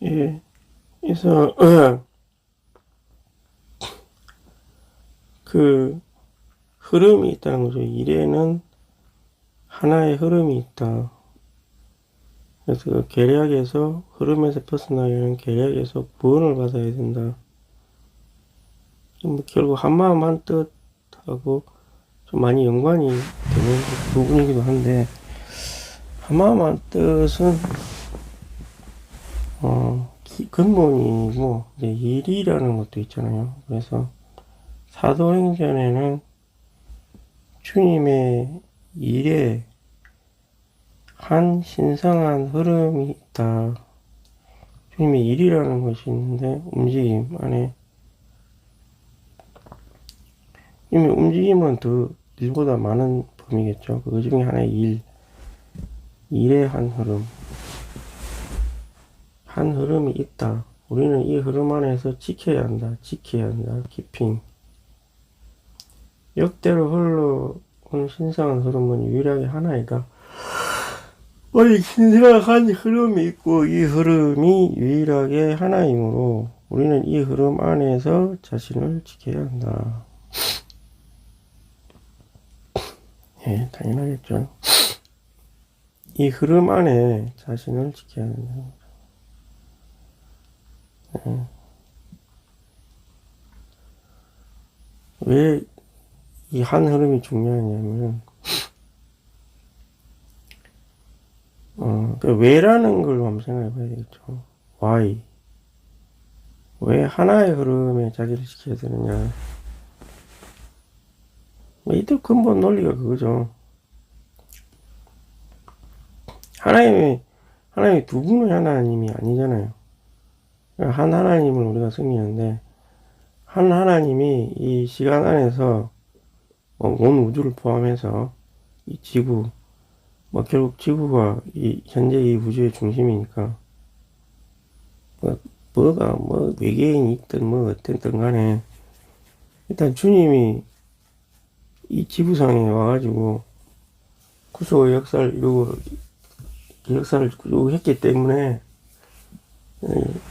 예, 그래서 그 흐름이 있다는 거죠. 일에는 하나의 흐름이 있다. 그래서 그 계략에서 흐름에서 벗어나려면 계략에서 구원을 받아야 된다. 뭐 결국 한마음 한뜻하고 좀 많이 연관이 되는 부분이기도 한데, 한마음 한뜻은 근본이고 이제 일이라는 것도 있잖아요. 그래서 사도행전에는 주님의 일에 한 신성한 흐름이 있다. 주님의 일이라는 것이 있는데, 움직임 안에 이미 움직임은 더 일보다 많은 범위겠죠. 그 중에 하나의 일의 한 흐름, 한 흐름이 있다. 우리는 이 흐름 안에서 지켜야 한다. 키핑. 역대로 흘러온 신성한 흐름은 유일하게 하나이다. 이 신성한 흐름이 있고, 이 흐름이 유일하게 하나이므로 우리는 이 흐름 안에서 자신을 지켜야 한다. 예, 당연하겠죠. 이 흐름 안에 자신을 지켜야 한다. 예. 왜 이 한 흐름이 중요하냐면, 그 왜라는 걸 한번 생각해 봐야 되겠죠. Why. 왜 하나의 흐름에 자기를 지켜야 되느냐. 이때 근본 논리가 그거죠. 하나님이 두 분의 하나님이 아니잖아요. 한 하나님을 우리가 섬기는데, 한 하나님이 이 시간 안에서 온 우주를 포함해서 이 지구, 결국 지구가 현재 이 우주의 중심이니까, 뭐가 외계인이 있든 어쨌든 간에, 일단 주님이 이 지구상에 와가지고 구속의 역사를 쭉 했기 때문에,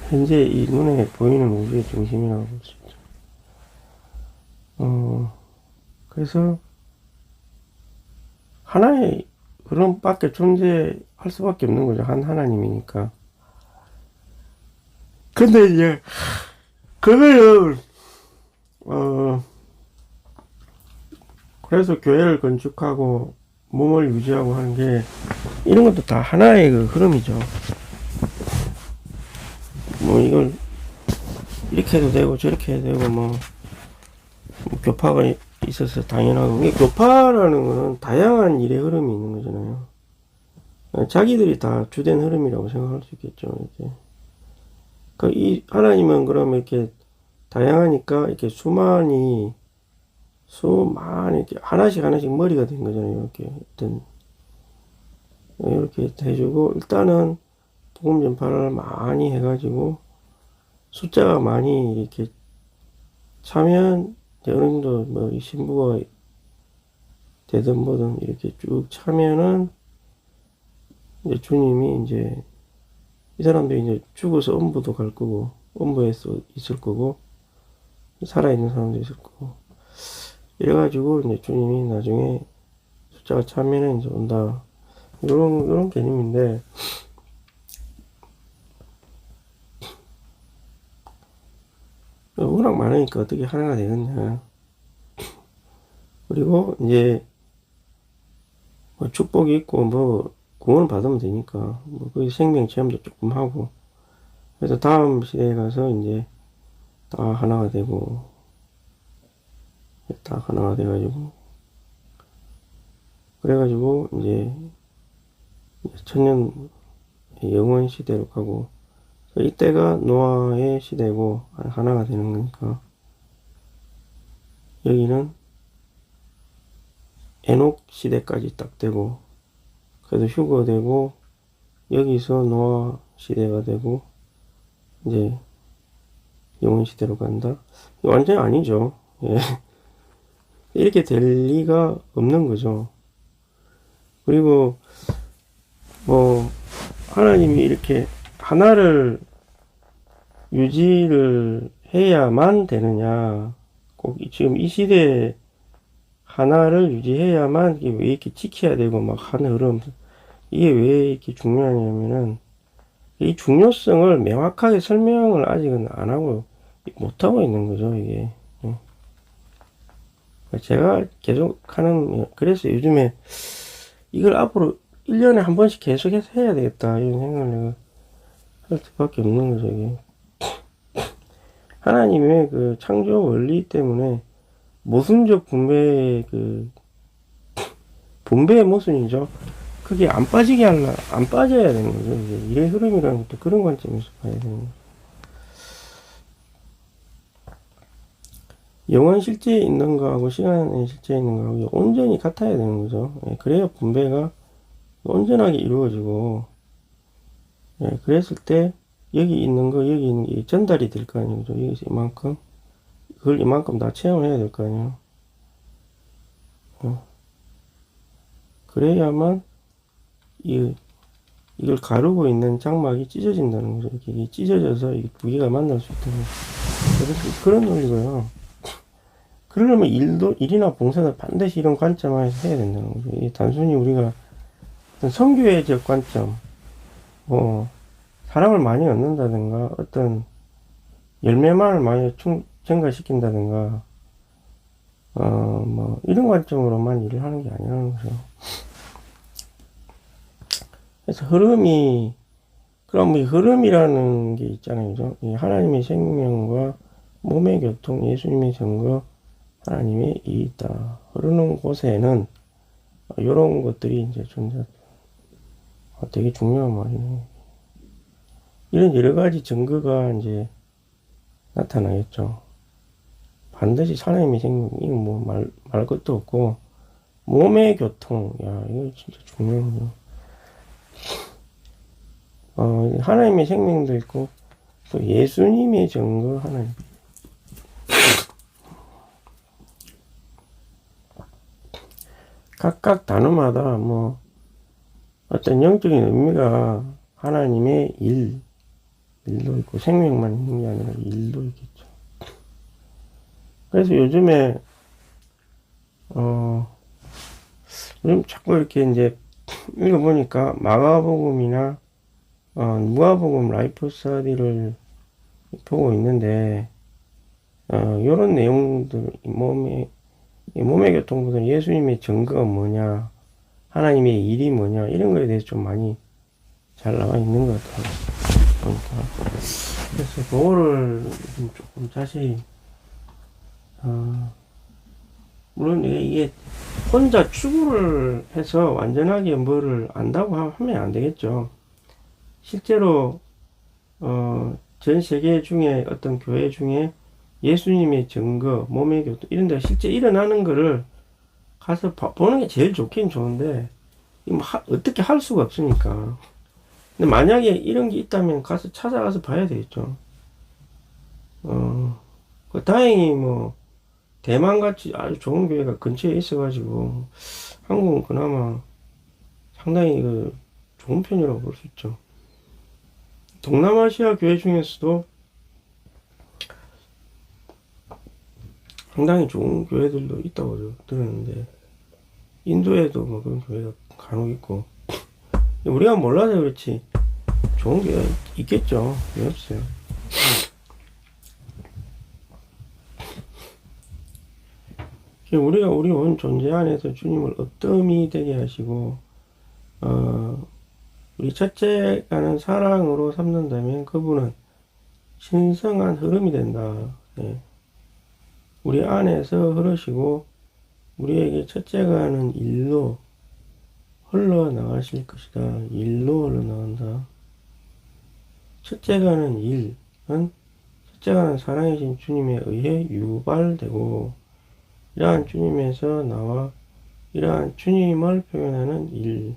현재 이 눈에 보이는 우주의 중심이라고 볼 수 있죠. 그래서 하나의 흐름밖에 존재할 수밖에 없는 거죠. 한 하나님이니까. 근데 이제 그거를 그래서 교회를 건축하고 몸을 유지하고 하는 게, 이런 것도 다 하나의 그 흐름이죠. 이걸 이렇게 해도 되고 저렇게 해도 되고 교파가 있어서 당연하고, 교파라는 거는 다양한 일의 흐름이 있는 거잖아요. 자기들이 다 주된 흐름이라고 생각할 수 있겠죠. 이렇게. 이 하나님은 그러면 이렇게 다양하니까 이렇게 수많이 이렇게 하나씩 머리가 된 거잖아요. 이렇게 해주고, 일단은 복음 전파를 많이 해가지고 숫자가 많이 이렇게 차면, 어느 정도 신부가 되든 뭐든 이렇게 쭉 차면은, 이제 주님이 이제 이 사람들이 이제 죽어서 음부도 갈 거고, 음부에서 있을 거고, 살아있는 사람도 있을 거고, 이래가지고 이제 주님이 나중에 숫자가 차면은 이제 온다. 이런 개념인데, 워낙 많으니까 어떻게 하나가 되겠냐. 그리고 이제 축복이 있고 구원을 받으면 되니까 그 생명 체험도 조금 하고, 그래서 다음 시대에 가서 이제 다 하나가 되고, 다 하나가 돼가지고, 그래가지고 이제 천년 영원 시대로 가고, 이때가 노아의 시대고 하나가 되는 거니까, 여기는 에녹 시대까지 딱 되고, 그래도 휴거 되고, 여기서 노아 시대가 되고, 이제 영원 시대로 간다. 완전히 아니죠. 예. 이렇게 될 리가 없는 거죠. 그리고 하나님이 이렇게 하나를 유지를 해야만 되느냐. 꼭 지금 이 시대에 하나를 유지해야만 이게 왜 이렇게 지켜야 되고 막 하는 흐름. 이게 왜 이렇게 중요하냐면은 이 중요성을 명확하게 설명을 아직은 안 하고 못 하고 있는 거죠, 이게. 제가 계속 하는, 그래서 요즘에 이걸 앞으로 1년에 한 번씩 계속해서 해야 되겠다, 이런 생각을 내가 할 수밖에 없는 거죠, 이게. 하나님의 그 창조 원리 때문에 모순적 분배의 분배의 모순이죠. 그게 안 빠지게 안 빠져야 되는 거죠. 이제 일의 흐름이라는 것도 그런 관점에서 봐야 되는 거죠. 영원 실제에 있는 거하고 시간에 실제에 있는 거하고 온전히 같아야 되는 거죠. 그래야 분배가 온전하게 이루어지고, 그랬을 때 여기 있는 거 여기 있는 게 전달이 될 거 아니에요. 여기서 이만큼 그걸 이만큼 다 체험을 해야 될 거 아니에요. 그래야만 이걸 가르고 있는 장막이 찢어진다는 거죠. 이게 찢어져서 이 두 개가 만날 수 있다는 거죠. 그런 논리고요. 그러려면 일이나 봉사는 반드시 이런 관점에서 해야 된다는 거죠. 이게 단순히 우리가 어떤 선교회적 관점, 사람을 많이 얻는다든가, 어떤 열매만을 많이 증가시킨다든가, 이런 관점으로만 일을 하는 게 아니라는 거죠. 그래서 그럼 이 흐름이라는 게 있잖아요. 그죠? 이 하나님의 생명과 몸의 교통, 예수님의 증거, 하나님의 일이 있다. 흐르는 곳에는 이런 것들이 이제 되게 중요한 말이네. 이런 여러 가지 증거가 이제 나타나겠죠. 반드시 하나님의 생명, 이거 뭐 말 것도 없고, 몸의 교통, 야, 이거 진짜 중요한 거. 하나님의 생명도 있고, 또 예수님의 증거, 하나님. 각각 단어마다 뭐, 어떤 영적인 의미가 하나님의 일도 있고, 생명만 있는 게 아니라 일도 있겠죠. 그래서 요즘 자꾸 이렇게 이제 읽어보니까 마가복음이나 누가복음 라이프 스터디를 보고 있는데, 요런 내용들, 몸의 교통보다 예수님의 증거가 뭐냐, 하나님의 일이 뭐냐, 이런 거에 대해서 좀 많이 잘 나와 있는 것 같아요. 보니까. 그래서 그거를 조금 자세히, 물론 이게 혼자 추구를 해서 완전하게 뭐를 안다고 하면 안 되겠죠. 실제로 전 세계 중에 어떤 교회 중에 예수님의 증거, 몸의 교통 이런 데 실제 일어나는 거를 가서 보는 게 제일 좋긴 좋은데 뭐 어떻게 할 수가 없으니까. 근데 만약에 이런 게 있다면 가서 찾아가서 봐야 되겠죠. 다행히 뭐 대만같이 아주 좋은 교회가 근처에 있어가지고 한국은 그나마 상당히 좋은 편이라고 볼 수 있죠. 동남아시아 교회 중에서도 상당히 좋은 교회들도 있다고 들었는데, 인도에도 뭐 그런 교회가 간혹 있고, 우리가 몰라서 그렇지 좋은 교회가 있겠죠. 왜 없어요. 우리가 우리 온 존재 안에서 주님을 어떠함이 되게 하시고, 우리 첫째가는 사랑으로 삼는다면 그분은 신성한 흐름이 된다. 네. 우리 안에서 흐르시고 우리에게 첫째가 하는 일로 흘러나가실 것이다. 일로 흘러나간다. 첫째가 하는 일은 첫째가 하는 사랑이신 주님에 의해 유발되고, 이러한 주님에서 나와 이러한 주님을 표현하는 일이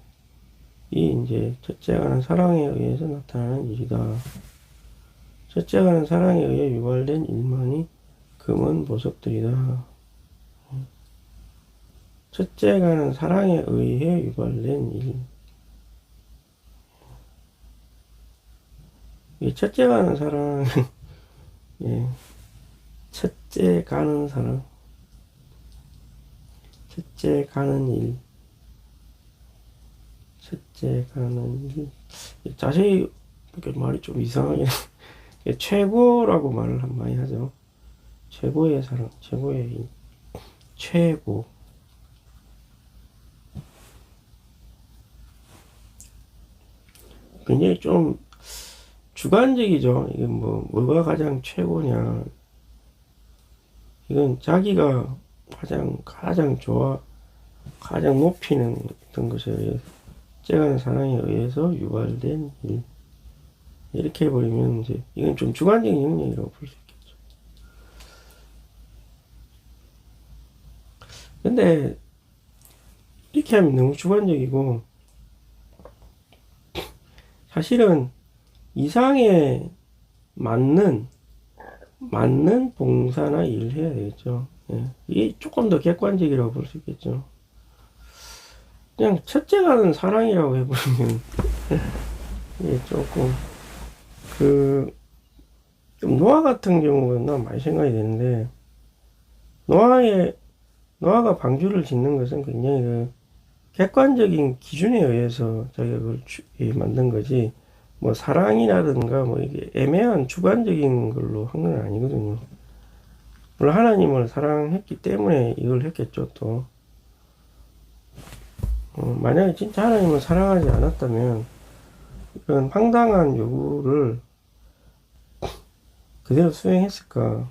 이제 첫째가 하는 사랑에 의해서 나타나는 일이다. 첫째가 하는 사랑에 의해 유발된 일만이 금은 보석들이다. 첫째가 하는 사랑에 의해 유발된 일. 이 첫째가 하는 사랑, 예. 첫째 가는 사람, 첫째 가는 일, 첫째 가는 일. 자세히 이렇게 말이 좀 이상하게 최고라고 말을 많이 하죠. 최고의 사람, 최고의 일, 최고. 굉장히 좀 주관적이죠. 이게 뭐가 가장 최고냐. 이건 자기가 가장 좋아, 가장 높이는 어떤 것에 의해서, 째가는 사랑에 의해서 유발된 일. 이렇게 해버리면 이제, 이건 좀 주관적인 영역이라고 볼 수 있겠죠. 근데, 이렇게 하면 너무 주관적이고, 사실은 이상에 맞는 봉사나 일을 해야 되겠죠. 예. 이게 조금 더 객관적이라고 볼 수 있겠죠. 그냥 첫째 가는 사랑이라고 해버리면 이게 조금 좀 노아 같은 경우는 난 많이 생각이 되는데, 노아가 방주를 짓는 것은 굉장히 객관적인 기준에 의해서 자기가 그걸 만든 거지, 뭐 사랑이라든가 뭐 이게 애매한 주관적인 걸로 한 건 아니거든요. 물론 하나님을 사랑했기 때문에 이걸 했겠죠. 또 만약에 진짜 하나님을 사랑하지 않았다면 이런 황당한 요구를 그대로 수행했을까?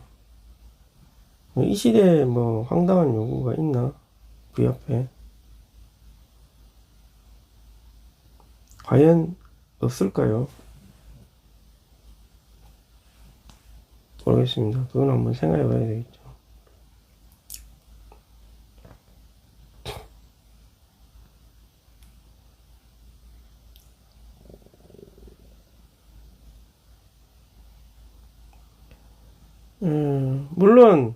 이 시대에 뭐 황당한 요구가 있나? 그 옆에 과연 없을까요? 모르겠습니다. 그건 한번 생각해 봐야 되겠죠. 물론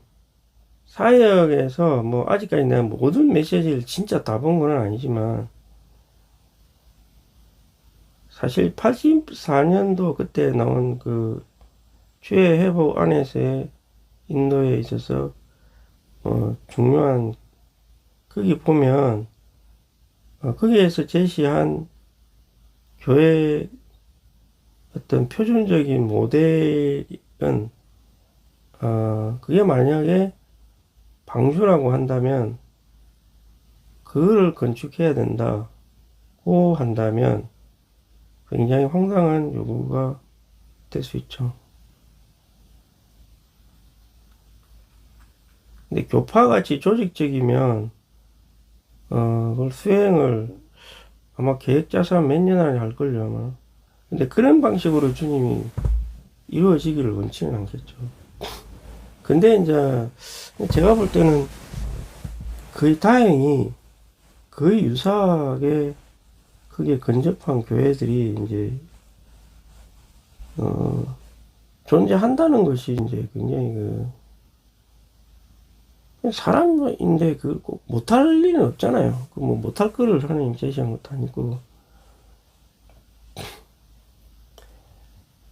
사역에서 뭐 아직까지 내가 모든 메시지를 진짜 다 본 건 아니지만, 사실 84년도 그때 나온 그 주의 회복 안에서의 인도에 있어서 중요한, 거기 보면 거기에서 제시한 교회 어떤 표준적인 모델은 그게 만약에 방주라고 한다면 그거를 건축해야 된다고 한다면 굉장히 황당한 요구가 될 수 있죠. 근데 교파같이 조직적이면 그걸 수행을 아마 계획 짜서 몇 년 안에 할걸요, 아마. 근데 그런 방식으로 주님이 이루어지기를 원치는 않겠죠. 근데 이제 제가 볼 때는 거의 다행히 거의 유사하게 크게 근접한 교회들이 이제 존재한다는 것이 이제 굉장히 사람인데 꼭 못할 일은 없잖아요. 뭐 못할 거를 하나님 제시한 것도 아니고.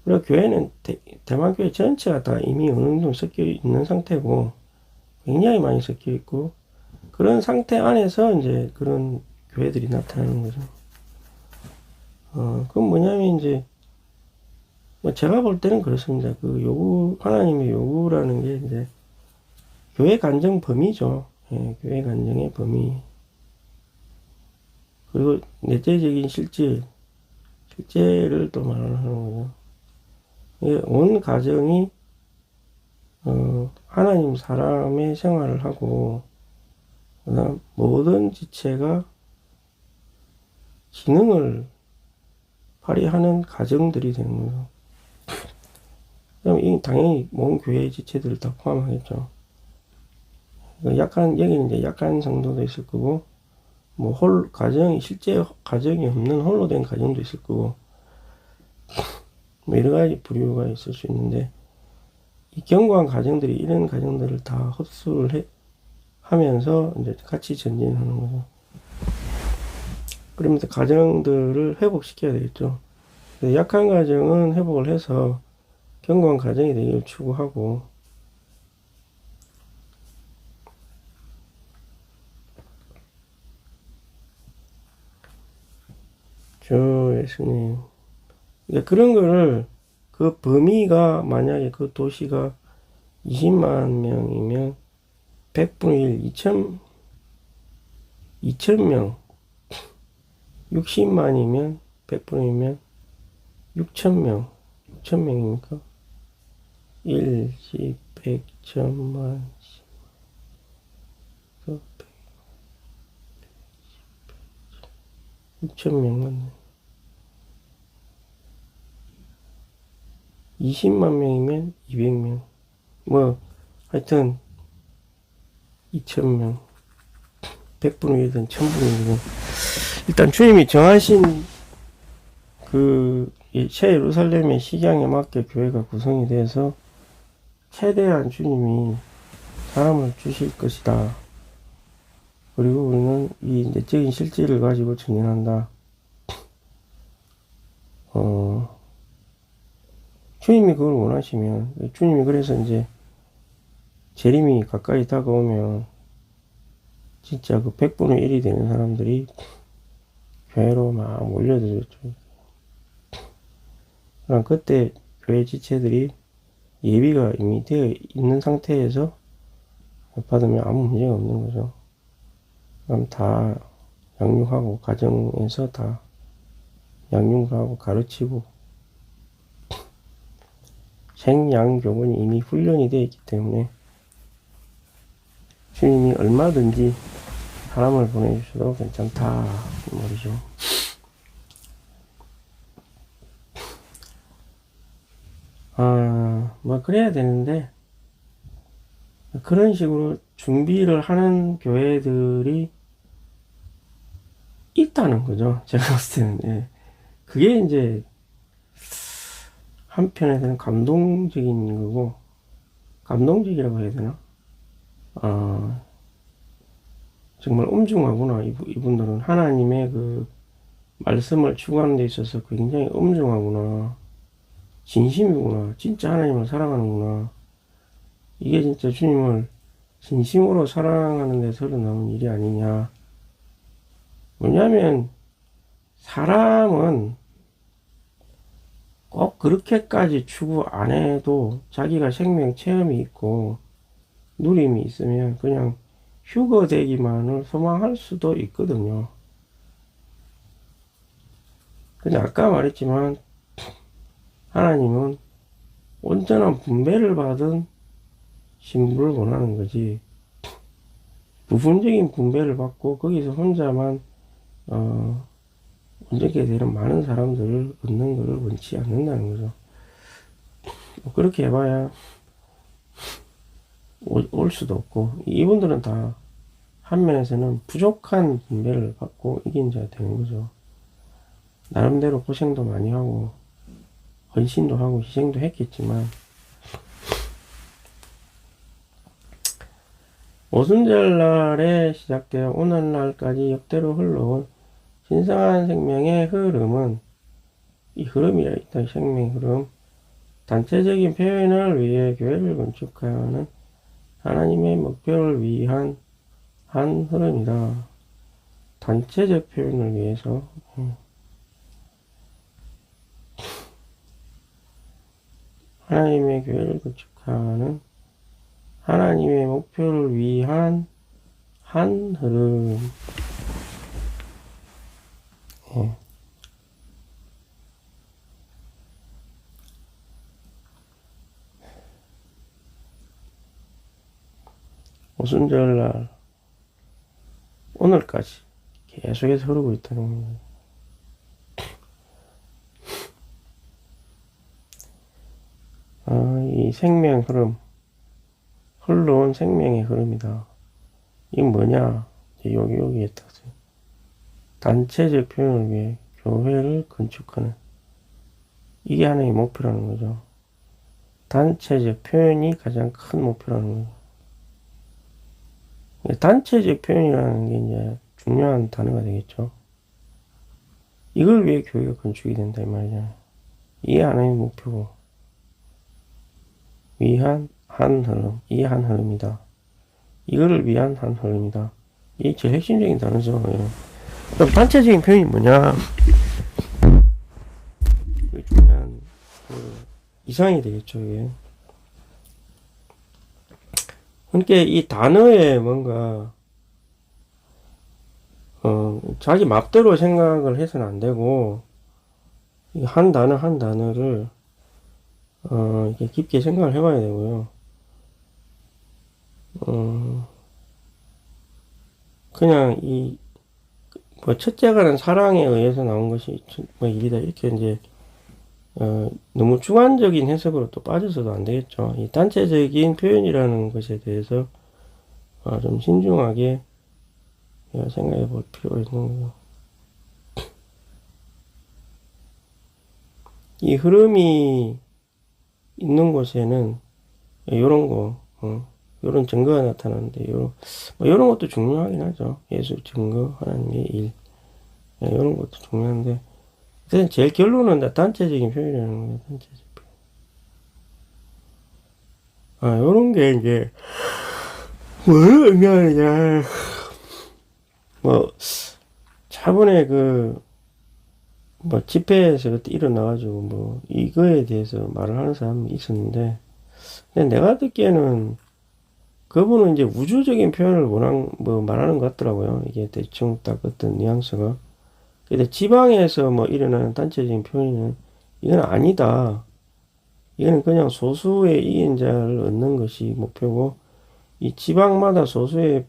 그리고 교회는 대만교회 전체가 다 이미 어느 정도 섞여 있는 상태고, 굉장히 많이 섞여 있고, 그런 상태 안에서 이제 그런 교회들이 나타나는 거죠. 그건 뭐냐면 이제 뭐 제가 볼 때는 그렇습니다. 하나님의 요구라는 게 이제 교회 간정 범위죠. 예, 교회 간정의 범위. 그리고 내재적인 실제를 또 말하는 거죠. 예, 온 가정이 하나님 사람의 생활을 하고, 그다음 모든 지체가 기능을 발휘하는 가정들이 되는 거죠. 그럼 당연히 모든 교회의 지체들을 다 포함하겠죠. 여기는 이제 약한 성도도 있을 거고, 뭐 실제 가정이 없는 홀로 된 가정도 있을 거고, 뭐 여러 가지 부류가 있을 수 있는데, 이 견고한 가정들이 이런 가정들을 다 흡수를 하면서 이제 같이 전진하는 거죠. 그러면서 가정들을 회복시켜야 되겠죠. 약한 가정은 회복을 해서 견고한 가정이 되기를 추구하고, 저 예수님, 그러니까 그런 거를 그 범위가 만약에 그 도시가 20만 명이면 100분의 1, 2,000명, 60만이면 100분의 1이면 6,000명, 6,000명입니까? 1, 10, 100, 1,000만, 6,000명 맞네. 20만 명이면 200명. 뭐, 하여튼, 2,000명. 100분의 1이든 1,000분의 1이든. 일단 주님이 정하신 그, 새 예루살렘의 식양에 맞게 교회가 구성이 돼서 최대한 주님이 사람을 주실 것이다. 그리고 우리는 이 내적인 실질을 가지고 전진한다. 주님이 그걸 원하시면, 주님이 그래서 이제 재림이 가까이 다가오면 진짜 그 100분의 1이 되는 사람들이 교회로 막 몰려들었죠. 그럼 그때 교회 지체들이 예비가 이미 되어 있는 상태에서 받으면 아무 문제가 없는 거죠. 그럼 다 양육하고 가정에서 다 양육을 하고 가르치고 생양교본이 이미 훈련이 되어 있기 때문에 주님이 얼마든지 사람을 보내주셔도 괜찮다 말이죠. 뭐 그래야 되는데 그런 식으로 준비를 하는 교회들이 있다는 거죠. 제가 봤을 때는. 예. 그게 이제 한편에서는 감동적인 거고, 감동적이라고 해야 되나? 정말 엄중하구나. 이분들은 하나님의 그 말씀을 추구하는 데 있어서 굉장히 엄중하구나. 진심이구나. 진짜 하나님을 사랑하는구나. 이게 진짜 주님을 진심으로 사랑하는 데서 나온 일이 아니냐. 왜냐하면 사람은 꼭 그렇게까지 추구 안 해도 자기가 생명 체험이 있고 누림이 있으면 그냥 휴거 되기만을 소망할 수도 있거든요. 근데 아까 말했지만 하나님은 온전한 분배를 받은 신부를 원하는 거지, 부분적인 분배를 받고 거기서 혼자만 온전하게 되는 많은 사람들을 얻는 것을 원치 않는다는 거죠. 그렇게 해봐야 올 수도 없고, 이분들은 다 한면에서는 부족한 분배를 받고 이긴 자가 되는 거죠. 나름대로 고생도 많이 하고 헌신도 하고 희생도 했겠지만, 오순절날에 시작되어 오늘날까지 역대로 흘러온 신성한 생명의 흐름은, 이 흐름이라 있다. 생명의 흐름, 단체적인 표현을 위해 교회를 건축하는 하나님의 목표를 위한 한 흐름이다. 단체적 표현을 위해서. 하나님의 교회를 건축하는 하나님의 목표를 위한 한 흐름. 오순절날 오늘까지 계속해서 흐르고 있다는 겁니다. 이 생명 흐름, 흘러온 생명의 흐름이다. 이건 뭐냐? 여기에 따라서 단체적 표현을 위해 교회를 건축하는, 이게 하나의 목표라는 거죠. 단체적 표현이 가장 큰 목표라는 거죠. 단체적 표현이라는 게 이제 중요한 단어가 되겠죠. 이걸 위해 교회가 건축이 된다 이 말이잖아요. 이게 하나의 목표고, 위한 한 흐름, 이 한 흐름이다. 이거를 위한 한 흐름이다. 이게 제일 핵심적인 단어죠. 예. 그럼 단체적인 표현이 뭐냐? 중요한 이상이 되겠죠. 이게. 그러니까 이 단어에 뭔가 자기 맘대로 생각을 해서는 안 되고 한 단어 한 단어를 이렇게 깊게 생각을 해봐야 되고요. 그냥 뭐 첫째가는 사랑에 의해서 나온 것이 뭐 일이다 이렇게 이제 너무 주관적인 해석으로 또 빠져서도 안 되겠죠. 이 단체적인 표현이라는 것에 대해서 좀 신중하게 생각해 볼 필요가 있는 거죠. 이 흐름이 있는 곳에는 요런 거, 요런 증거가 나타나는데, 요런 것도 중요하긴 하죠. 예수 증거, 하나님의 일. 요런 것도 중요한데, 제일 결론은 다 단체적인 표현이라는 거예요, 단체적 표현. 요런 게 이제, 뭘 의미하느냐. 뭐, 차분에 뭐, 집회에서 그때 일어나가지고, 뭐, 이거에 대해서 말을 하는 사람이 있었는데, 근데 내가 듣기에는, 그분은 이제 우주적인 표현을 말하는 것 같더라고요. 이게 대충 딱 어떤 뉘앙스가. 근데 지방에서 뭐 일어나는 단체적인 표현은, 이건 아니다. 이거는 그냥 소수의 이인자를 얻는 것이 목표고, 이 지방마다 소수의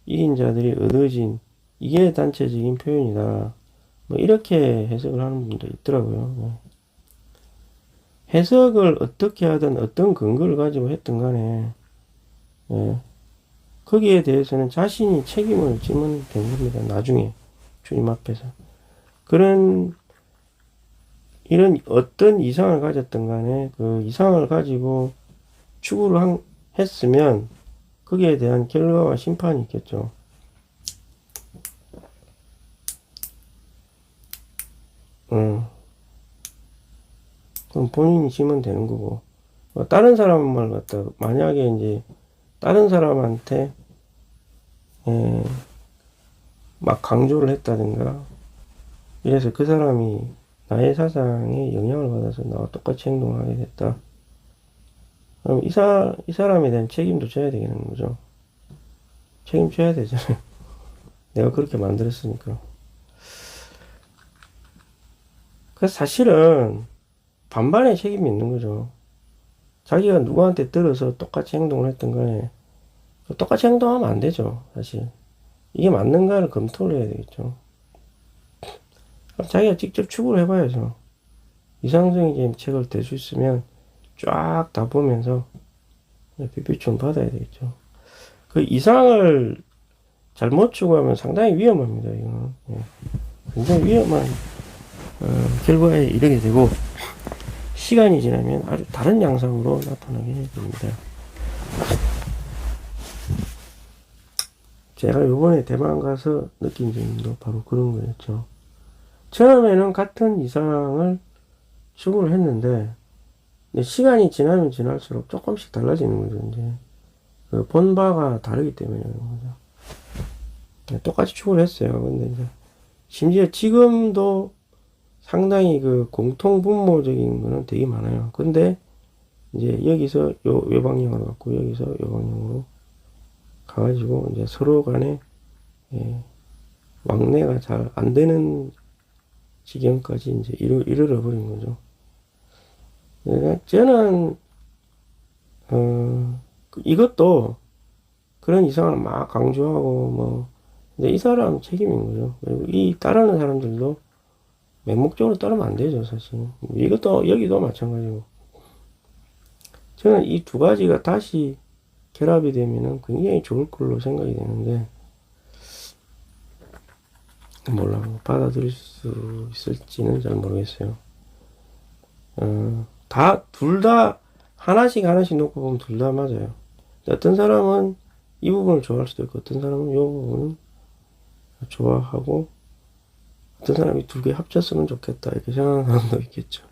이인자들이 얻어진, 이게 단체적인 표현이다. 뭐 이렇게 해석을 하는 분도 있더라고요. 해석을 어떻게 하든 어떤 근거를 가지고 했든 간에 거기에 대해서는 자신이 책임을 지면 된 겁니다. 나중에 주님 앞에서 이런 어떤 이상을 가졌든 간에 그 이상을 가지고 추구를 했으면 거기에 대한 결과와 심판이 있겠죠. 그럼 본인이 지면 되는 거고, 다른 사람을 갖다 만약에 이제 다른 사람한테 막 강조를 했다든가 이래서 그 사람이 나의 사상에 영향을 받아서 나와 똑같이 행동을 하게 됐다. 그럼 이 사람에 대한 책임도 져야 되겠는 거죠. 책임져야 되잖아요. 내가 그렇게 만들었으니까. 그래서 사실은 반반의 책임이 있는 거죠. 자기가 누구한테 들어서 똑같이 행동을 했던 간에 똑같이 행동하면 안 되죠. 사실 이게 맞는가를 검토를 해야 되겠죠. 자기가 직접 추구를 해봐야죠. 이상적인 책을 댈 수 있으면 쫙 다 보면서 비비좀 받아야 되겠죠. 그 이상을 잘못 추구하면 상당히 위험합니다. 이거는 굉장히 위험한 결과에 이르게 되고 시간이 지나면 아주 다른 양상으로 나타나게 됩니다. 제가 요번에 대만 가서 느낀 점도 바로 그런 거였죠. 처음에는 같은 이상을 추구를 했는데 시간이 지나면 지날수록 조금씩 달라지는 거죠. 이제 그 본바가 다르기 때문에 그런 거죠. 똑같이 추구를 했어요. 근데 이제 심지어 지금도 상당히 그 공통 분모적인 거는 되게 많아요. 근데 이제 여기서 요 방향으로 갔고 여기서 요 방향으로 가가지고 이제 서로 간에 왕래가 잘 안 되는 지경까지 이제 이르러 버린 거죠. 저는 이것도 그런 이상을 막 강조하고 뭐 근데 이 사람 책임인 거죠. 그리고 이 따르는 사람들도 맹목적으로 따르면 안 되죠, 사실. 이것도 여기도 마찬가지고. 저는 이 두 가지가 다시 결합이 되면은 굉장히 좋을 걸로 생각이 되는데 몰라 받아들일 수 있을지는 잘 모르겠어요. 둘 다 하나씩 놓고 보면 둘 다 맞아요. 어떤 사람은 이 부분을 좋아할 수도 있고 어떤 사람은 이 부분을 좋아하고 어떤 사람이 두 개 합쳤으면 좋겠다 이렇게 생각하는 사람도 있겠죠.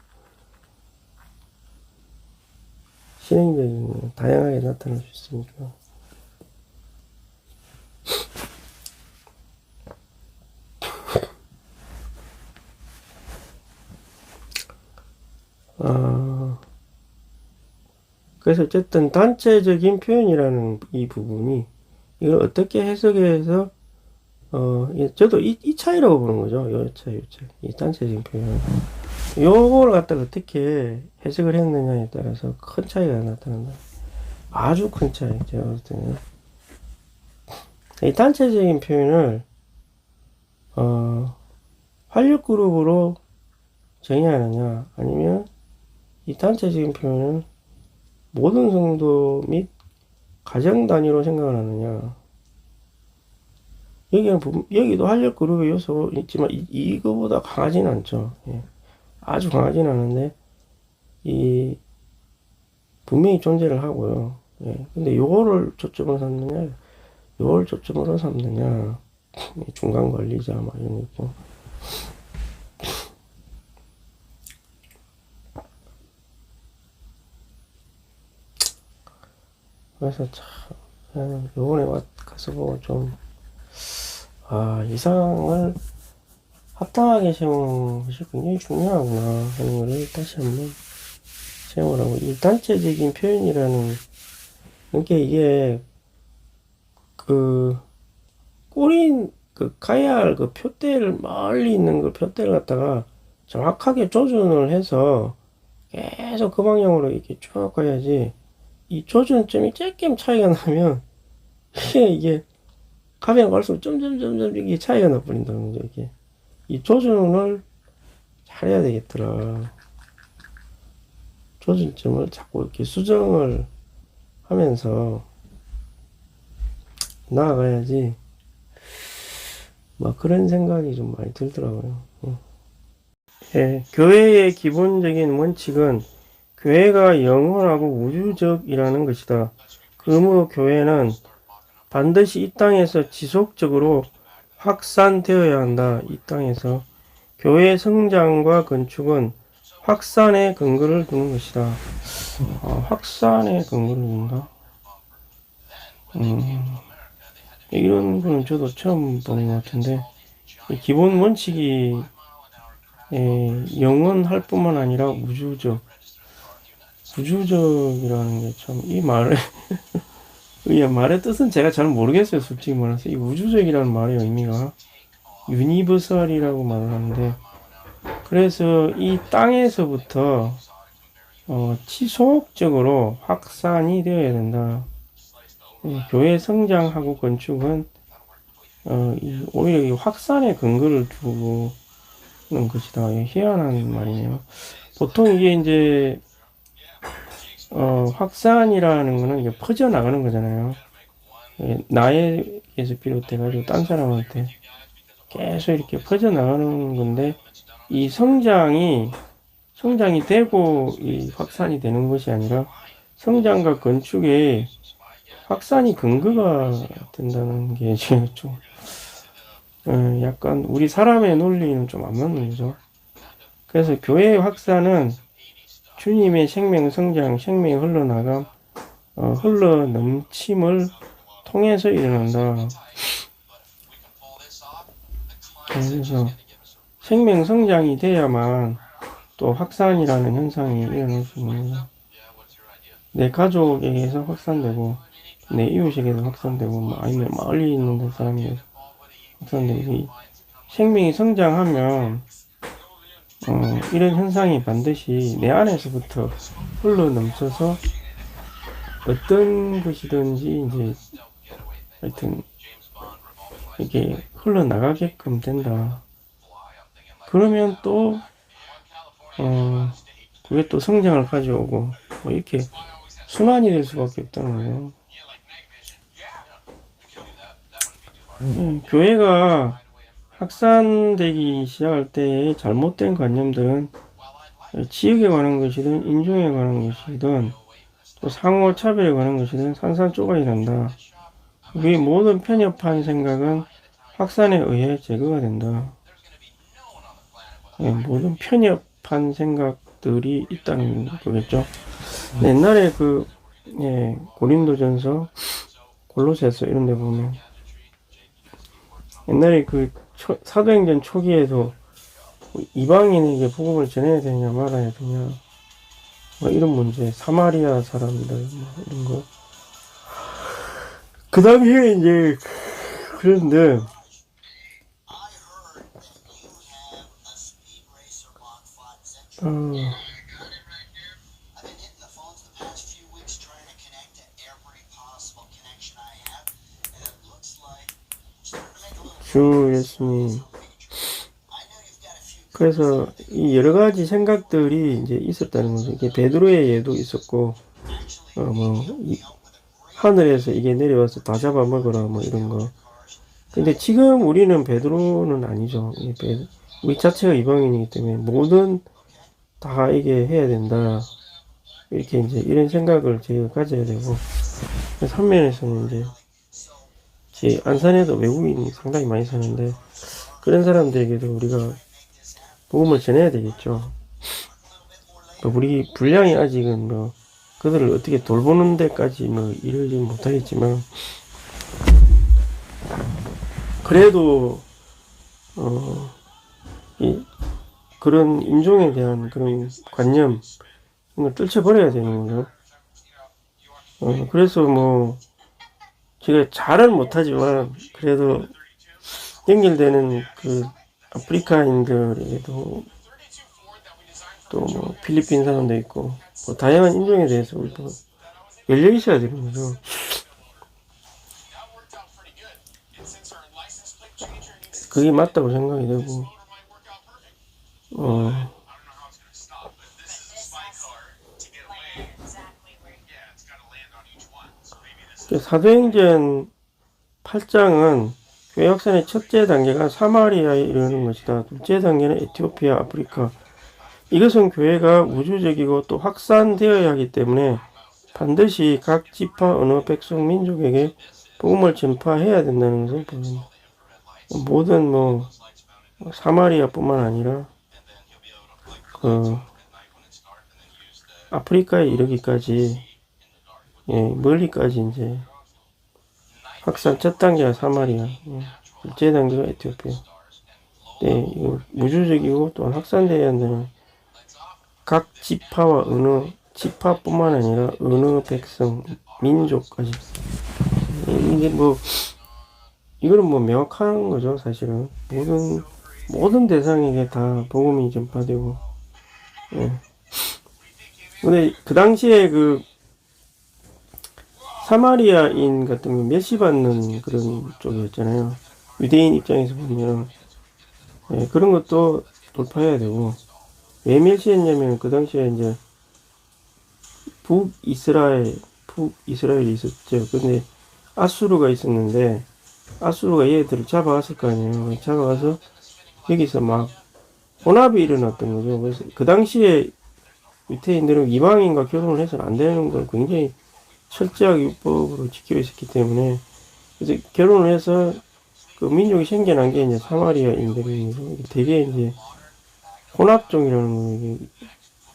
실행적인 다양하게 나타날 수 있으니까. 그래서 어쨌든 단체적인 표현이라는 이 부분이 이걸 어떻게 해석해서 저도 이 차이라고 보는 거죠. 요 차이, 요 차이. 이 단체적인 표현. 요걸 갖다가 어떻게 해석을 했느냐에 따라서 큰 차이가 나타난다. 아주 큰 차이, 제가 볼 때는. 이 단체적인 표현을, 활력 그룹으로 정의하느냐, 아니면 이 단체적인 표현을 모든 성도 및 가정 단위로 생각을 하느냐. 여기도 활력 그룹의 요소 있지만, 이거보다 강하진 않죠. 예. 아주 강하진 않은데, 분명히 존재를 하고요. 예. 근데 요거를 초점으로 삼느냐, 요걸 초점으로 삼느냐, 중간 관리자, 막 이런 거 있고. 그래서 참, 요번에 가서 보고 좀, 이상을 합당하게 세우는 것이 굉장히 중요하구나 하는 거를 다시 한번 세우라고. 이 단체적인 표현이라는 게 이게 꼬린 가야 할 표대를 멀리 있는 표대를 갖다가 정확하게 조준을 해서 계속 그 방향으로 이렇게 쭉 가야지. 이 조준점이 조금 차이가 나면 이게 가면 갈수록 점점점점 이게 차이가 나버린다는 거죠. 이게 이 조준을 잘해야 되겠더라. 조준점을 자꾸 이렇게 수정을 하면서 나아가야지. 막 그런 생각이 좀 많이 들더라고요. 예, 교회의 기본적인 원칙은 교회가 영원하고 우주적이라는 것이다. 그러므로 교회는 반드시 이 땅에서 지속적으로 확산되어야 한다. 이 땅에서 교회의 성장과 건축은 확산의 근거를 두는 것이다. 확산의 근거를 둔다. 이런 거는 저도 처음 보는 것 같은데, 기본 원칙이 영원할 뿐만 아니라 우주적이라는 게 참, 이 말의 말의 뜻은 제가 잘 모르겠어요. 솔직히 말해서 이 우주적이라는 말의 의미가 유니버설이라고 말을 하는데, 그래서 이 땅에서부터 지속적으로 확산이 되어야 된다. 교회 성장하고 건축은 오히려 이 확산의 근거를 두는 것이다. 희한한 말이네요. 보통 이게 이제 확산이라는 거는 이게 퍼져 나가는 거잖아요. 나에게서 비롯해가지고 딴 사람한테 계속 이렇게 퍼져 나가는 건데, 이 성장이 되고 이 확산이 되는 것이 아니라 성장과 건축에 확산이 근거가 된다는 게 좀 약간 우리 사람의 논리는 좀 안 맞는 거죠. 그래서 교회의 확산은 주님의 생명 성장, 생명이 흘러나감, 흘러 넘침을 통해서 일어난다. 그래서 생명 성장이 돼야만 또 확산이라는 현상이 일어날 수 있는 거죠. 내 가족에게서 확산되고, 내 이웃에게도 확산되고, 아니면 멀리 있는 사람에게 확산되고, 생명이 성장하면 이런 현상이 반드시 내 안에서부터 흘러 넘쳐서 어떤 것이든지 이제 하여튼 이게 흘러나가게끔 된다. 그러면 또 그게 또 성장을 가져오고 뭐 이렇게 순환이 될 수밖에 없다는 거예요. 교회가 확산되기 시작할 때의 잘못된 관념들은 지역에 관한 것이든 인종에 관한 것이든 또 상호 차별에 관한 것이든 산산조각이 난다. 우리 모든 편협한 생각은 확산에 의해 제거가 된다. 모든 편협한 생각들이 있다는 거겠죠. 옛날에 고린도전서, 골로새서 이런 데 보면 옛날에 사도행전 초기에도 이방인에게 복음을 전해야 되냐 말아야 되냐 뭐 이런 문제, 사마리아 사람들 뭐 이런 거. 그 당시에 이제 그런데 주 예수님. 그래서 이 여러 가지 생각들이 이제 있었다는 거죠. 이게 베드로의 예도 있었고, 하늘에서 이게 내려와서 다 잡아먹어라 뭐 이런 거. 근데 지금 우리는 베드로는 아니죠. 우리 자체가 이방인이기 때문에 모든 다 이게 해야 된다. 이렇게 이제 이런 생각을 저희가 가져야 되고, 한 면에서는 이제 제 안산에도 외국인이 상당히 많이 사는데 그런 사람들에게도 우리가 복음을 전해야 되겠죠. 우리 분량이 아직은 그들을 어떻게 돌보는 데까지 일을 못하겠지만, 그래도 그런 인종에 대한 그런 관념 이걸 떨쳐버려야 되는 거죠. 그래서 제가 잘은 못하지만 그래도 연결되는 아프리카인들에게도 또 필리핀 사람도 있고 다양한 인종에 대해서 우리도 열려 있어야 되는 거죠. 그게 맞다고 생각이 되고, 사도행전 8장은 교회 확산의 첫째 단계가 사마리아에 이르는 것이다. 둘째 단계는 에티오피아, 아프리카. 이것은 교회가 우주적이고 또 확산되어야 하기 때문에 반드시 각 지파, 언어, 백성, 민족에게 복음을 전파해야 된다는 것을 보입니다. 모든 사마리아뿐만 아니라 아프리카에 이르기까지 멀리까지 이제 확산 첫 단계가 사마리아, 둘째 단계가 에티오피아. 이거 우주적이고 또한 확산되어야 한다는 각 지파와 언어, 지파뿐만 아니라 언어, 백성, 민족까지. 이게 이거는 명확한 거죠, 사실은. 모든 대상에게 다 복음이 전파되고. 근데 그 당시에 사마리아인 같은 경우 멸시받는 그런 쪽이었잖아요. 유대인 입장에서 보면 그런 것도 돌파해야 되고, 왜 멸시했냐면 그 당시에 이제 북이스라엘이 있었죠. 근데 아수르가 있었는데 아수르가 얘들을 잡아갔을 거 아니에요. 잡아가서 여기서 혼합이 일어났던 거죠. 그래서 그 당시에 유태인들은 이방인과 결혼을 해서는 안 되는 걸 굉장히 철저하게 율법으로 지켜 있었기 때문에, 그래서 결혼을 해서 그 민족이 생겨난 게 이제 사마리아인들이고, 되게 이제 혼합종이라는 거예요.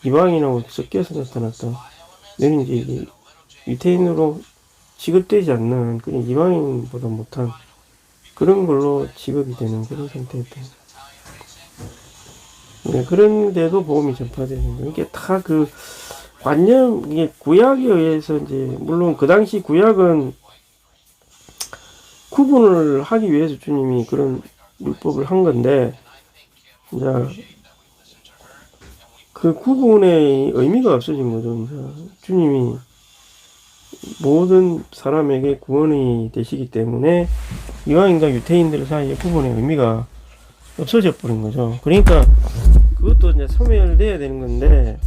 이방인하고 섞여서 나타났다. 너는 이제 유태인으로 취급되지 않는 그냥 이방인보다 못한 그런 걸로 취급이 되는 그런 상태였다. 그런데도 복음이 전파되는 거예요. 이게 다 관념, 이게 구약에 의해서 이제, 물론 그 당시 구약은 구분을 하기 위해서 주님이 그런 율법을 한 건데, 이제 그 구분의 의미가 없어진 거죠. 이제 주님이 모든 사람에게 구원이 되시기 때문에 이방인과 유태인들 사이의 구분의 의미가 없어져 버린 거죠. 그러니까 그것도 이제 소멸돼야 되는 건데,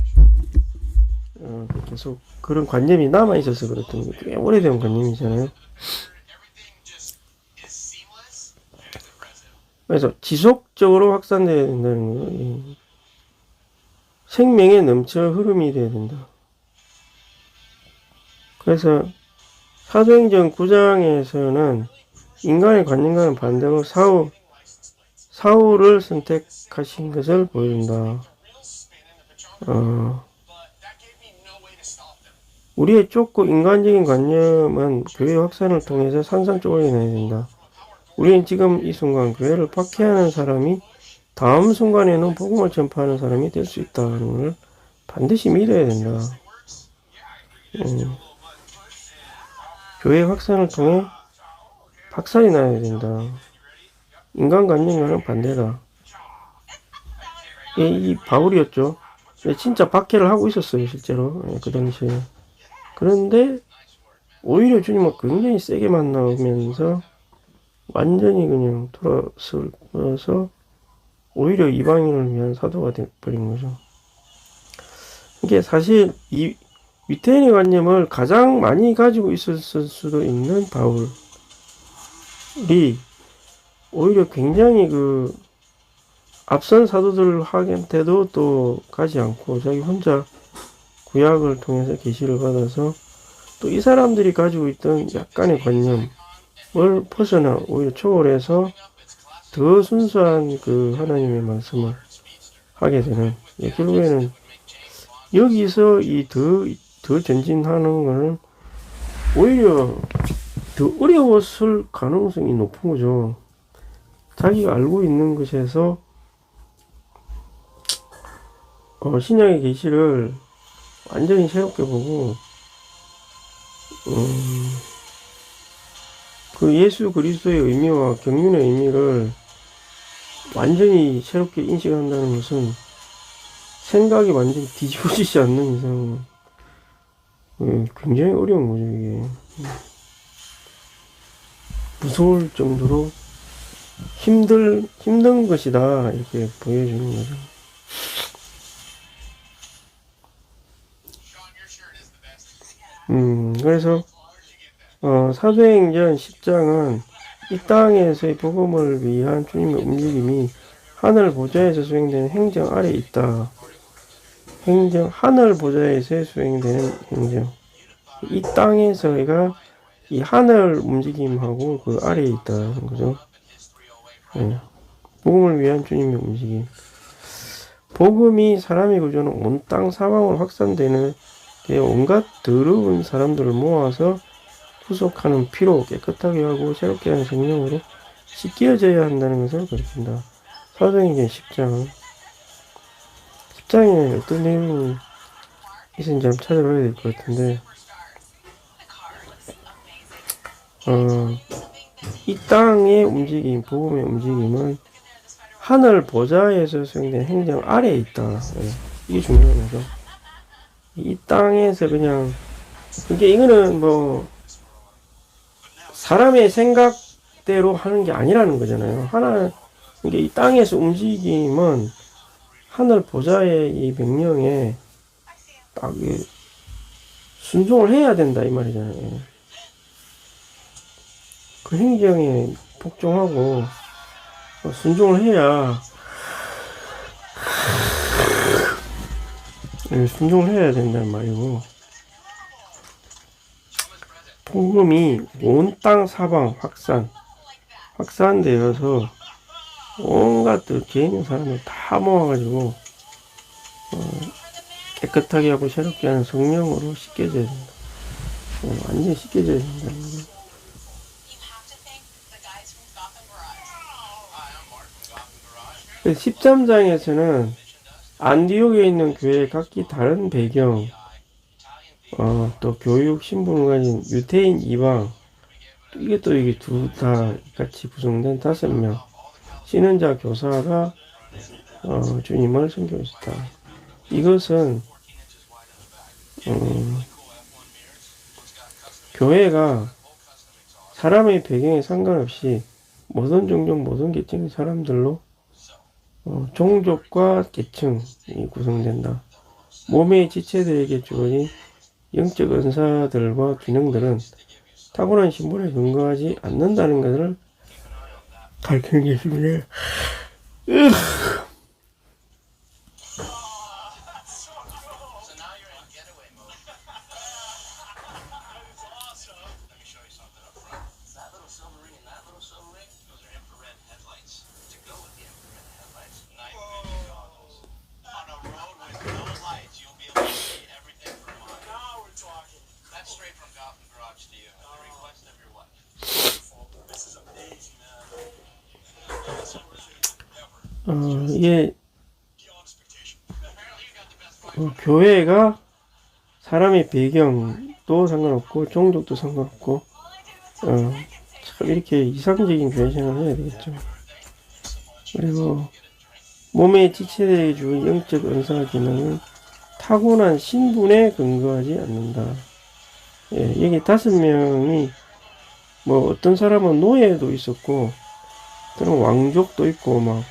계속 그런 관념이 남아 있어서 그렇던 게 꽤 오래된 관념이잖아요. 그래서 지속적으로 확산돼야 된다는 거예요. 생명에 넘쳐 흐름이 돼야 된다. 그래서 사도행전 9장에서는 인간의 관념과는 반대로 사울을 선택하신 것을 보여준다. 우리의 좁고 인간적인 관념은 교회 확산을 통해서 산산조각이 나야 된다. 우리는 지금 이 순간 교회를 박해하는 사람이 다음 순간에는 복음을 전파하는 사람이 될 수 있다는 걸 반드시 믿어야 된다. 교회 확산을 통해 박살이 나야 된다. 인간관념과는 반대다. 이 바울이었죠. 진짜 박해를 하고 있었어요, 실제로. 그 당시에. 그런데 오히려 주님은 굉장히 세게 만나면서 완전히 그냥 돌아서서 오히려 이방인을 위한 사도가 되어버린 거죠. 이게 사실 이 위태인의 관념을 가장 많이 가지고 있었을 수도 있는 바울이 오히려 굉장히 그 앞선 사도들한테도 또 가지 않고 자기 혼자 구약을 통해서 계시를 받아서 또 이 사람들이 가지고 있던 약간의 관념을 벗어나 오히려 초월해서 더 순수한 그 하나님의 말씀을 하게 되는, 결국에는 여기서 이 더 전진하는 거는 오히려 더 어려웠을 가능성이 높은 거죠. 자기가 알고 있는 것에서 신약의 계시를 완전히 새롭게 보고 그 예수 그리스도의 의미와 경륜의 의미를 완전히 새롭게 인식한다는 것은 생각이 완전히 뒤집어지지 않는 이상 굉장히 어려운 거죠. 이게 무서울 정도로 힘든 것이다 이렇게 보여주는 거죠. 그래서 사도행전 10장은 이 땅에서의 복음을 위한 주님의 움직임이 하늘 보좌에서 수행되는 행정 아래에 있다. 하늘 보좌에서 수행되는 행정. 이 땅에서가 이 하늘 움직임하고 그 아래에 있다는 거죠. 네. 복음을 위한 주님의 움직임. 복음이 사람의 구조는 온 땅 사방으로 확산되는 온갖 더러운 사람들을 모아서 구속하는 피로 깨끗하게 하고 새롭게 하는 성령으로 씻겨져야 한다는 것을 가르친다. 사도행전 10장. 10장에 어떤 내용이 있는지 한번 찾아봐야 될 것 같은데, 이 땅의 움직임, 복음의 움직임은 하늘 보좌에서 수행된 행정 아래에 있다. 이게 중요한 거죠. 이 땅에서 그냥, 이거는 뭐, 사람의 생각대로 하는 게 아니라는 거잖아요. 이게 이 땅에서 움직임은 하늘 보좌의 이 명령에 딱 순종을 해야 된다 이 말이잖아요. 그 행정에 복종하고 순종을 해야 순종을 해야 된다는 말이고, 복음이 온 땅 사방 확산되어서 온갖 개인 사람을 다 모아가지고 깨끗하게 하고 새롭게 하는 성령으로 씻겨져야 된다. 완전히 씻겨져야 된다는 거죠. 13장에서는 안디옥에 있는 교회의 각기 다른 배경, 또 교육 신분을 가진 유대인 이방, 이게 둘 다 같이 구성된 5명 신은자 교사가 주님을 섬기고 있었다. 이것은 교회가 사람의 배경에 상관없이 모든 종족 모든 계층의 사람들로 종족과 계층이 구성된다. 몸의 지체들에게 주어진 영적 은사들과 기능들은 타고난 신분에 근거하지 않는다는 것을 가르치는 것입니다. 이게 교회가 사람의 배경도 상관없고 종족도 상관없고 참 이렇게 이상적인 교회 생활을 해야 되겠죠. 그리고 몸의 지체되게 주 영적 은사 기능은 타고난 신분에 근거하지 않는다. 예, 여기 5명이 뭐 어떤 사람은 노예도 있었고 어떤 왕족도 있고 막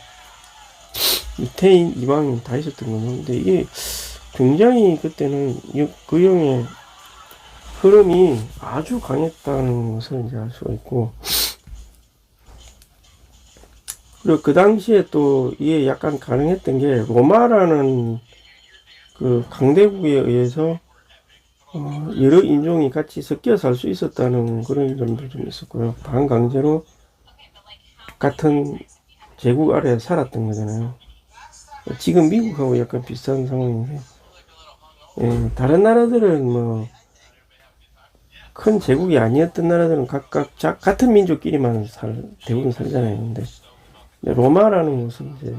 유태인, 이방인 다 있었던 거죠. 근데 이게 굉장히 그때는 그 형의 흐름이 아주 강했다는 것을 이제 알 수가 있고, 그리고 그 당시에 또 이게 약간 가능했던 게 로마라는 그 강대국에 의해서 여러 인종이 같이 섞여 살 수 있었다는 그런 점도 좀 있었고요. 반강제로 같은 제국 아래 살았던 거잖아요. 지금 미국하고 약간 비슷한 상황인데, 예, 다른 나라들은 뭐 큰 제국이 아니었던 나라들은 각각 같은 민족끼리만 대부분 살잖아요. 근데 로마라는 곳은 이제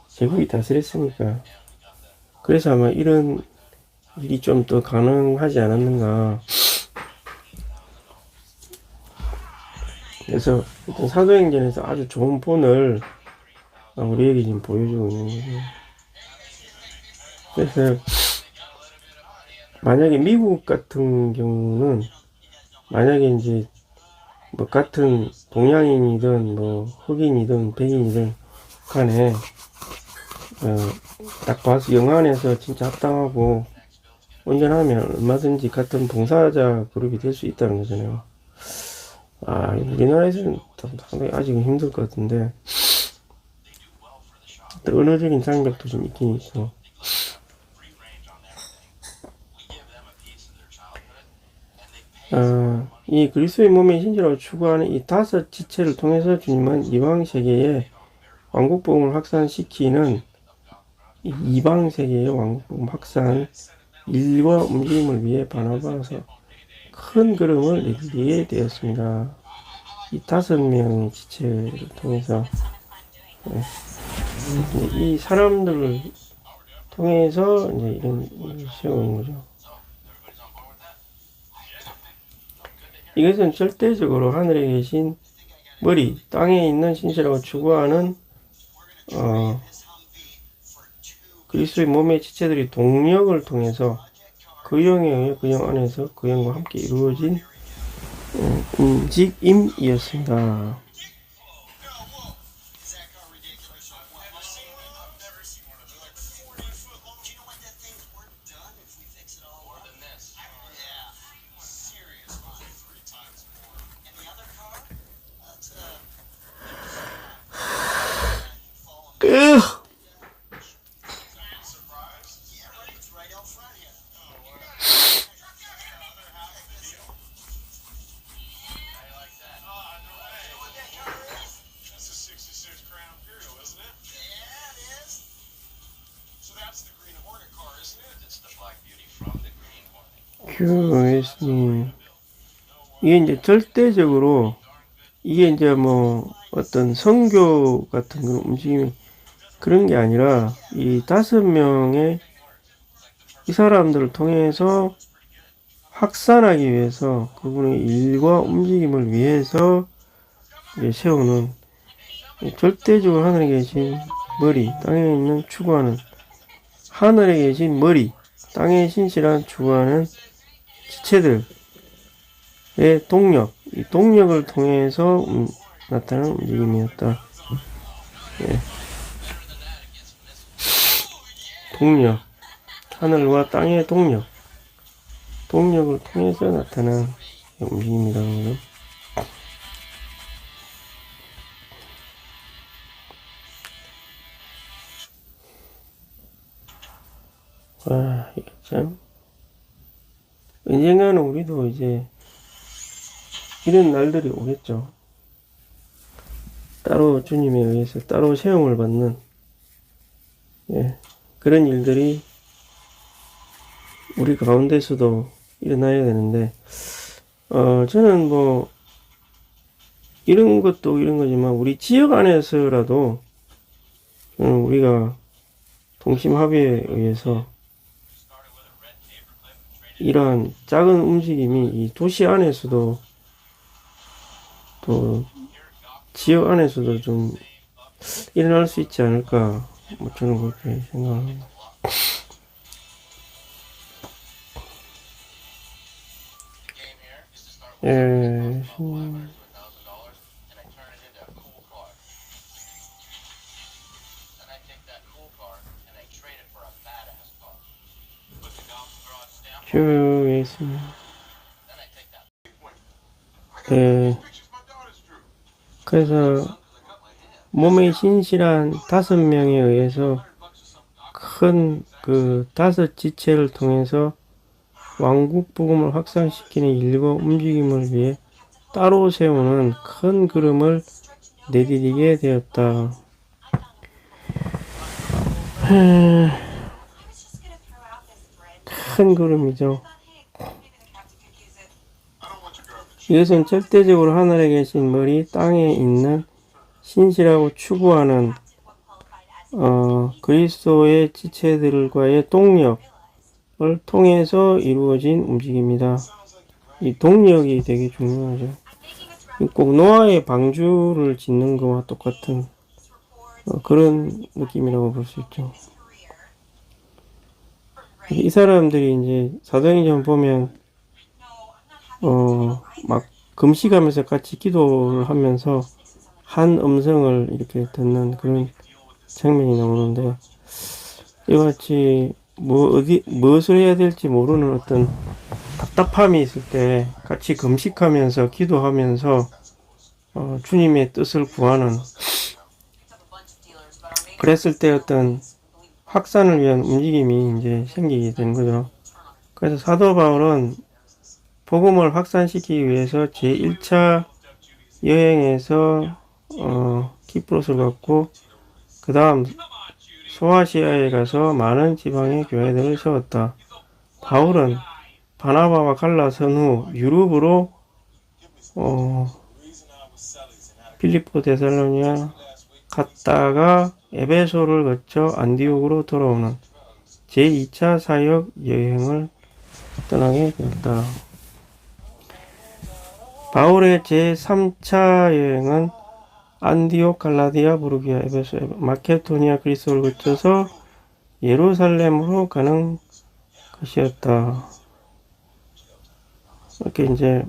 제국이 다스렸으니까, 그래서 아마 이런 일이 좀 더 가능하지 않았는가. 그래서 일단 사도행전에서 아주 좋은 본을 우리에게 지금 보여주고 있는 거죠. 그래서 만약에 미국 같은 경우는 만약에 이제 뭐 같은 동양인이든 뭐 흑인이든 백인이든 간에 딱 봐서 영안에서 진짜 합당하고 온전하면 얼마든지 같은 봉사자 그룹이 될 수 있다는 거잖아요. 우리나라에서는 상당히 아직은 힘들 것 같은데, 또 언어적인 장벽도 좀 있긴 있고. 이 그리스도의 몸의 신체라고 추구하는 이 5 지체를 통해서 주님은 이방 세계에 왕국복음을 확산시키는 이방 세계의 왕국복음 확산 일과 움직임을 위해 바나바서 큰 걸음을 내딛게 되었습니다. 이 5명의 지체를 통해서 이 사람들을 통해서 이제 이런 일을 세우는 거죠. 이것은 절대적으로 하늘에 계신 머리, 땅에 있는 신체라고 추구하는 그리스도의 몸의 지체들이 동력을 통해서 그 영에 의해 그 영 안에서 그 영과 함께 이루어진 움직임이었습니다. 예수님, 이게 이제 절대적으로 이게 이제 뭐 어떤 선교 같은 그런 움직임이 그런 게 아니라 이 5명의 이 사람들을 통해서 확산하기 위해서 그분의 일과 움직임을 위해서 세우는 절대적으로 하늘에 계신 머리, 땅에 있는 추구하는 하늘에 계신 머리, 땅에 신실한 추구하는 지체들의 동력, 이 동력을 통해서 나타나는 움직임이었다. 예. 동력, 하늘과 땅의 동력, 동력을 통해서 나타나는 움직임이라는 거죠. 와, 이게 참. 언젠가는 우리도 이제 이런 날들이 오겠죠. 따로 주님에 의해서 따로 세움을 받는 그런 일들이 우리 가운데서도 일어나야 되는데, 저는 뭐, 이런 것도 이런 거지만, 우리 지역 안에서라도, 우리가 동심 합의에 의해서 이러한 작은 움직임이 이 도시 안에서도 또 지역 안에서도 좀 일어날 수 있지 않을까, 뭐 저는 그렇게 생각합니다. 예, 큐에 있습니다. 예, 그래서 몸의 신실한 5명에 의해서 큰 그 5지체를 통해서 왕국 복음을 확산시키는 일곱 움직임을 위해 따로 세우는 큰 그림을 내디디게 되었다. 큰 그림이죠. 이것은 절대적으로 하늘에 계신 머리 땅에 있는 신실하고 추구하는 그리스도의 지체들과의 동력을 통해서 이루어진 움직임이다. 이 동력이 되게 중요하죠. 꼭 노아의 방주를 짓는 것과 똑같은 그런 느낌이라고 볼 수 있죠. 이 사람들이 이제 사도행전 보면 막 금식하면서 같이 기도를 하면서 한 음성을 이렇게 듣는 그런 장면이 나오는데, 이같이 무엇을 해야 될지 모르는 어떤 답답함이 있을 때 같이 금식하면서 기도하면서 주님의 뜻을 구하는, 그랬을 때 어떤 확산을 위한 움직임이 이제 생기게 되는 거죠. 그래서 사도 바울은 복음을 확산시키기 위해서 제1차 여행에서 키프로스를 갔고, 그 다음 소아시아에 가서 많은 지방의 교회들을 세웠다. 바울은 바나바와 갈라선 후 유럽으로 필리포 데살로니아 갔다가 에베소를 거쳐 안디옥으로 돌아오는 제2차 사역 여행을 떠나게 되었다. 바울의 제3차 여행은 안디옥, 갈라디아, 부르기아, 에베소, 마케도니아, 그리스를 거쳐서 예루살렘으로 가는 것이었다. 이렇게 이제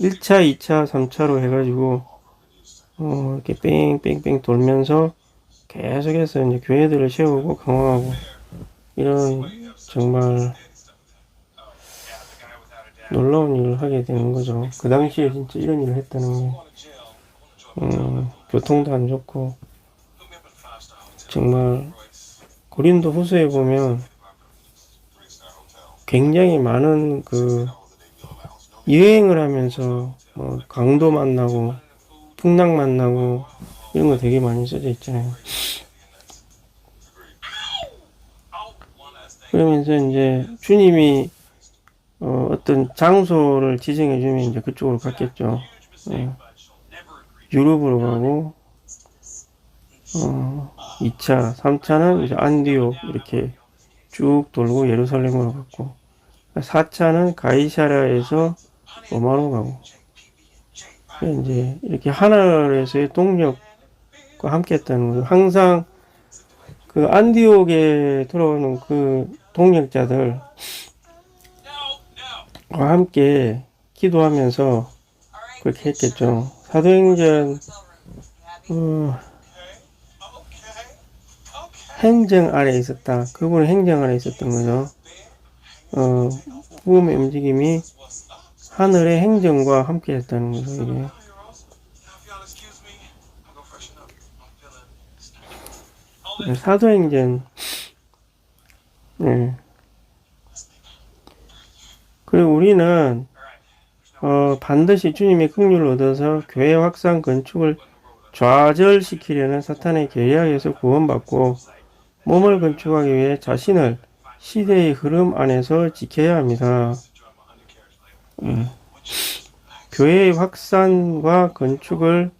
1차, 2차, 3차로 해가지고 이렇게 뺑뺑뺑 돌면서 계속해서 이제 교회들을 세우고 강화하고, 이런 정말 놀라운 일을 하게 되는 거죠. 그 당시에 진짜 이런 일을 했다는 게, 교통도 안 좋고, 정말 고린도 후서에 보면 굉장히 많은 그 여행을 하면서 강도 만나고 풍랑 만나고 이런 거 되게 많이 써져 있잖아요. 그러면서 이제 주님이 어떤 장소를 지정해 주면 이제 그쪽으로 갔겠죠. 유럽으로 가고, 2차, 3차는 이제 안디옥 이렇게 쭉 돌고 예루살렘으로 갔고, 4차는 가이사랴에서 로마로 가고, 이제 이렇게 하늘에서의 동력과 함께 했다는 거죠. 항상 그 안디옥에 돌아오는 그 동력자들과 함께 기도하면서 그렇게 했겠죠. 사도행전 행정 아래 있었다. 그분은 행정 아래 있었던 거죠. 복음의 움직임이 하늘의 행정과 함께 했다는 거죠, 이게. 사도행전, 네. 그리고 우리는, 반드시 주님의 긍휼을 얻어서 교회 확산 건축을 좌절시키려는 사탄의 계략에서 구원받고 몸을 건축하기 위해 자신을 시대의 흐름 안에서 지켜야 합니다. 교회의 확산과 건축을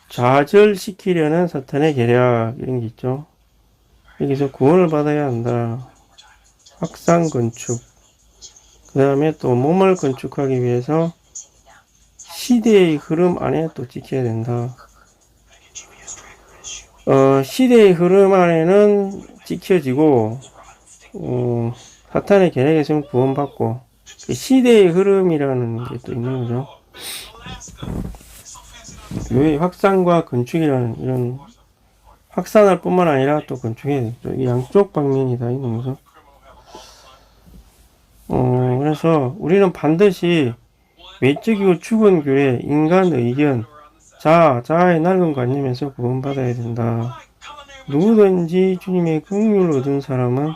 좌절시키려는 사탄의 계략 이런 게 있죠. 여기서 구원을 받아야 한다. 확산 건축. 그 다음에 또 몸을 건축하기 위해서 시대의 흐름 안에 또 지켜야 된다. 시대의 흐름 안에는 지켜지고, 사탄의 계략에서는 구원받고, 그 시대의 흐름이라는 게 또 있는 거죠. 교회 확산과 건축이라는 이런 확산할 뿐만 아니라 또 건축해야 되죠. 이 양쪽 방면이 다 있는 거죠. 그래서 우리는 반드시 외적이고 죽은 교회, 인간 의견, 자아의 낡은 관념에서 구원받아야 된다. 누구든지 주님의 긍휼을 얻은 사람은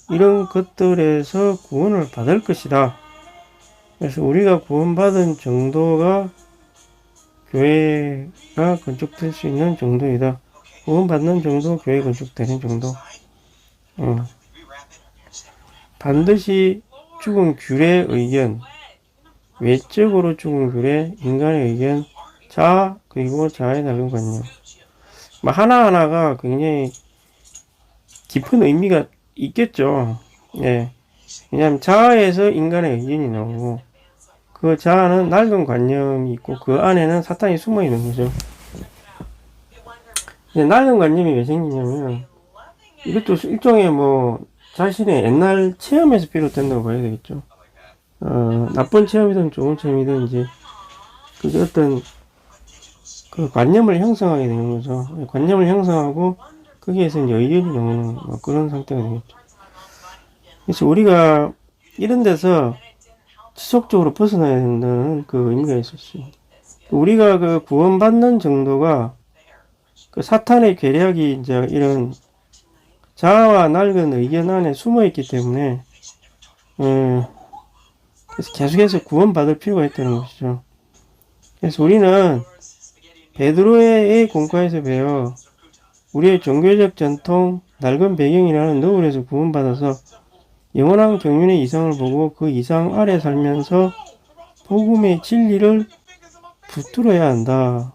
이런 것들에서 구원을 받을 것이다. 그래서 우리가 구원받은 정도가 교회가 건축될 수 있는 정도이다. 구원받는 정도, 교회 건축되는 정도. 반드시 죽은 귤의 의견, 외적으로 죽은 귤의 인간의 의견, 자아, 그리고 자아의 낡은 관념. 하나하나가 굉장히 깊은 의미가 있겠죠. 예. 왜냐하면 자아에서 인간의 의견이 나오고, 그 자아는 낡은 관념이 있고, 그 안에는 사탄이 숨어 있는 거죠. 낡은 관념이 왜 생기냐면, 이것도 일종의 자신의 옛날 체험에서 비롯된다고 봐야 되겠죠. 나쁜 체험이든 좋은 체험이든 이제, 그게 어떤, 그 관념을 형성하게 되는 거죠. 관념을 형성하고, 거기에서 이제 의견이 나오는 그런 상태가 되겠죠. 그래서 우리가 이런 데서 지속적으로 벗어나야 된다는 그 의미가 있었어요. 우리가 그 구원받는 정도가 그 사탄의 계략이 이제 이런 자아와 낡은 의견 안에 숨어 있기 때문에, 그래서 계속해서 구원받을 필요가 있다는 것이죠. 그래서 우리는 베드로의 공과에서 배워 우리의 종교적 전통, 낡은 배경이라는 너울에서 구원받아서 영원한 경륜의 이상을 보고 그 이상 아래 살면서 복음의 진리를 붙들어야 한다.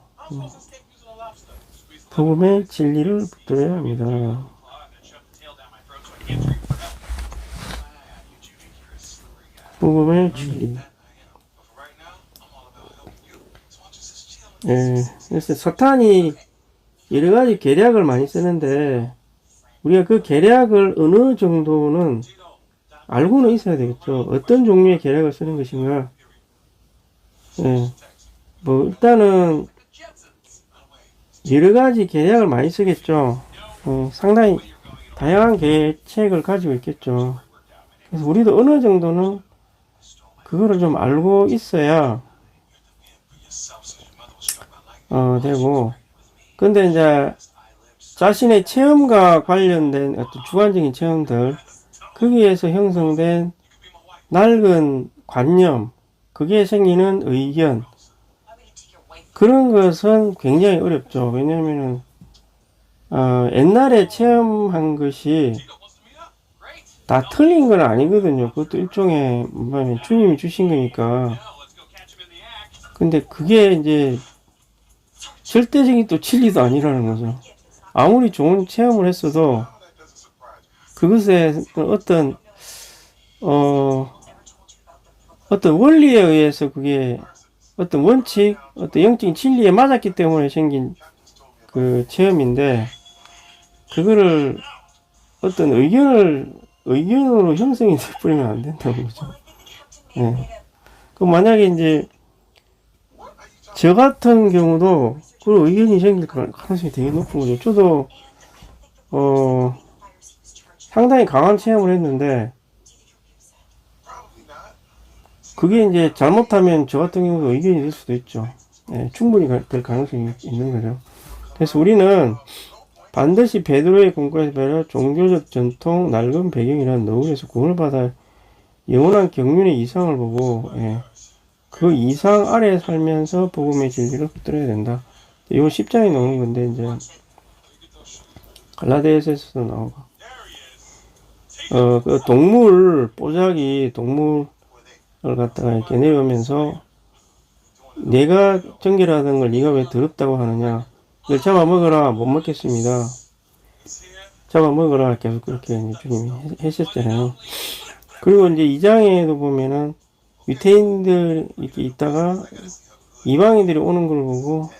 복음의 진리를 붙들어야 합니다. 복음의 진리. 그래서 사탄이 여러 가지 계략을 많이 쓰는데, 우리가 그 계략을 어느 정도는 알고는 있어야 되겠죠. 어떤 종류의 계략을 쓰는 것인가. 일단은 여러 가지 계략을 많이 쓰겠죠. 상당히 다양한 계책을 가지고 있겠죠. 그래서 우리도 어느 정도는 그거를 좀 알고 있어야 되고, 근데 이제 자신의 체험과 관련된 어떤 주관적인 체험들, 거기에서 형성된 낡은 관념, 그게 생기는 의견, 그런 것은 굉장히 어렵죠. 왜냐면은 옛날에 체험한 것이 다 틀린 건 아니거든요. 그것도 일종의 주님이 주신 거니까. 근데 그게 이제 절대적인 또 진리도 아니라는 거죠. 아무리 좋은 체험을 했어도 그것에 어떤 원리에 의해서 그게 어떤 원칙, 어떤 영적인 진리에 맞았기 때문에 생긴 그 체험인데, 그거를 어떤 의견으로 형성이 돼버리면 안 된다는 거죠. 그 만약에 이제 저 같은 경우도 그 의견이 생길 가능성이 되게 높은 거죠. 저도 상당히 강한 체험을 했는데, 그게 이제 잘못하면 저 같은 경우도 의견이 될 수도 있죠. 충분히 될 가능성이 있는 거죠. 그래서 우리는 반드시 베드로의 공과에서 배려 종교적 전통, 낡은 배경이라는 너울에서 구원을 받아 영원한 경륜의 이상을 보고, 그 이상 아래 살면서 복음의 진리를 붙들어야 된다. 이거 10장에 나오는 건데, 이제 갈라디아서에서도 나오고, 그 동물 뽀자기 동물 갖다가 이렇게 내려오면서 내가 정결하던 걸 네가 왜 더럽다고 하느냐. 이걸 잡아먹어라. 못 먹겠습니다. 잡아먹어라. 계속 그렇게 이제 주님이 했었잖아요. 그리고 이제 2장에도 보면은 유태인들 이렇게 있다가 이방인들이 오는 걸 보고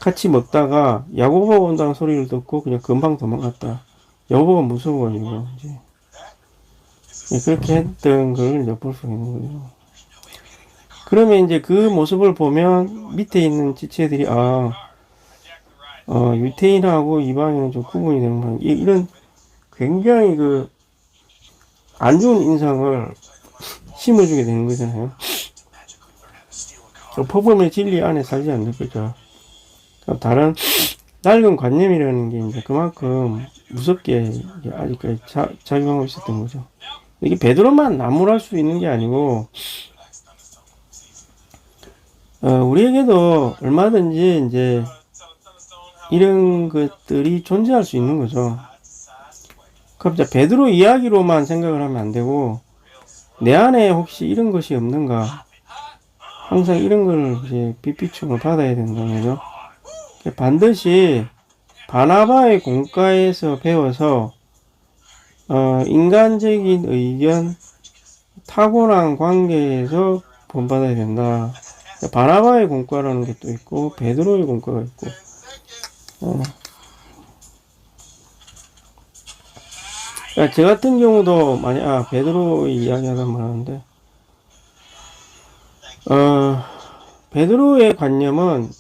같이 먹다가 야고보가 온다는 소리를 듣고 그냥 금방 도망갔다. 야고보가 무서워가지고 이제 그렇게 했던 걸 엿볼 수 있는 거죠. 그러면 이제 그 모습을 보면 밑에 있는 지체들이 유태인하고 이방인은 좀 구분이 되는구나. 이런 굉장히 그 안 좋은 인상을 심어주게 되는 거잖아요. 포범의 진리 안에 살지 않는 거죠. 다른 낡은 관념이라는 게 이제 그만큼 무섭게 아직까지 작용하고 있었던 거죠. 이게 베드로만 나무랄 수 있는 게 아니고 우리에게도 얼마든지 이제 이런 것들이 존재할 수 있는 거죠. 그럼 베드로 이야기로만 생각을 하면 안 되고 내 안에 혹시 이런 것이 없는가? 항상 이런 걸 이제 빛비춤을 받아야 된다는 거죠. 반드시 바나바의 공과에서 배워서 인간적인 의견, 타고난 관계에서 본받아야 된다. 바나바의 공과라는 게 또 있고 베드로의 공과가 있고 그러니까 저 같은 경우도 만약 베드로 이야기하다 말하는데 베드로의 관념은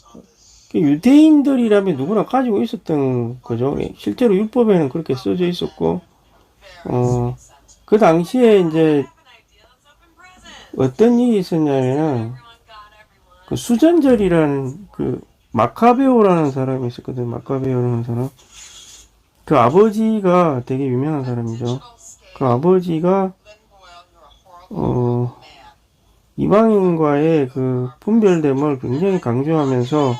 유대인들이라면 누구나 가지고 있었던 거죠. 실제로 율법에는 그렇게 써져 있었고 그 당시에 이제 어떤 일이 있었냐면은 그 수전절이라는 그 마카베오라는 사람이 있었거든요. 마카베오라는 사람. 그 아버지가 되게 유명한 사람이죠. 그 아버지가 이방인과의 그 분별됨을 굉장히 강조하면서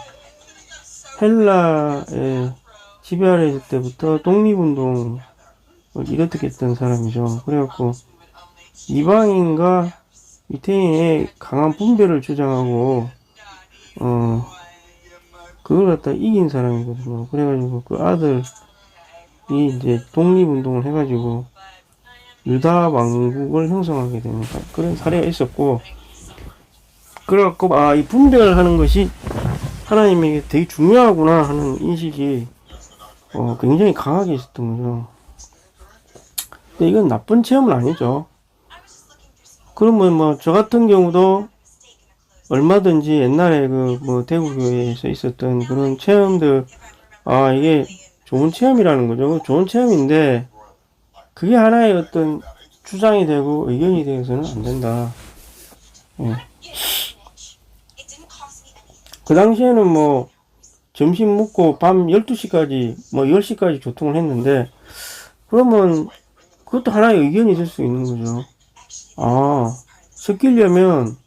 헬라에 지배하려 때부터 독립운동을 일으켰던 사람이죠. 그래갖고 이방인과 유태인의 강한 분별을 주장하고 그걸 갖다 이긴 사람이거든요. 그래가지고 그 아들이 이제 독립운동을 해가지고 유다 왕국을 형성하게 되는 그런 사례가 있었고, 그래갖고 이 분별하는 것이 하나님에게 되게 중요하구나 하는 인식이 굉장히 강하게 있었던 거죠. 근데 이건 나쁜 체험은 아니죠. 그러면 뭐 저 같은 경우도 얼마든지 옛날에 그 뭐 대구교회에서 있었던 그런 체험들 이게 좋은 체험이라는 거죠. 좋은 체험인데 그게 하나의 어떤 주장이 되고 의견이 되어서는 안 된다. 그 당시에는 뭐 점심 먹고 밤 12시까지 뭐 10시까지 교통을 했는데 그러면 그것도 하나의 의견이 될 수 있는 거죠. 섞이려면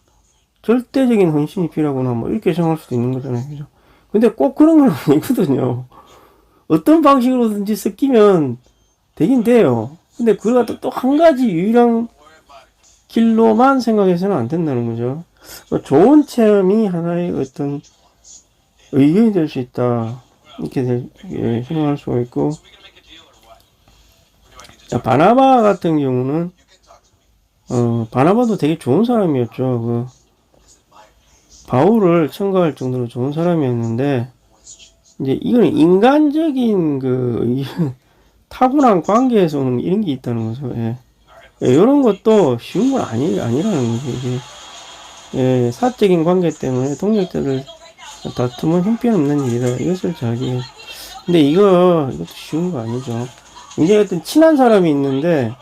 절대적인 헌신이 필요하구나 뭐 이렇게 생각할 수도 있는 거잖아요. 그죠? 근데 꼭 그런 건 아니거든요. 어떤 방식으로든지 섞이면 되긴 돼요. 근데 그걸 갖다 또 한 가지 유일한 길로만 생각해서는 안 된다는 거죠. 좋은 체험이 하나의 어떤 의견이 될 수 있다. 이렇게 생각할 수가 있고, 바나바 같은 경우는 바나바도 되게 좋은 사람이었죠. 바울을 첨가할 정도로 좋은 사람이었는데, 이제 이거는 인간적인 타고난 관계에서 오는 이런 게 있다는 거죠. 이런 것도 쉬운 건 아니라는 거죠. 이게 사적인 관계 때문에 동력들을 다투면 형편없는 일이다. 이것을 근데 이것도 쉬운 거 아니죠. 굉장히 어떤 친한 사람이 있는데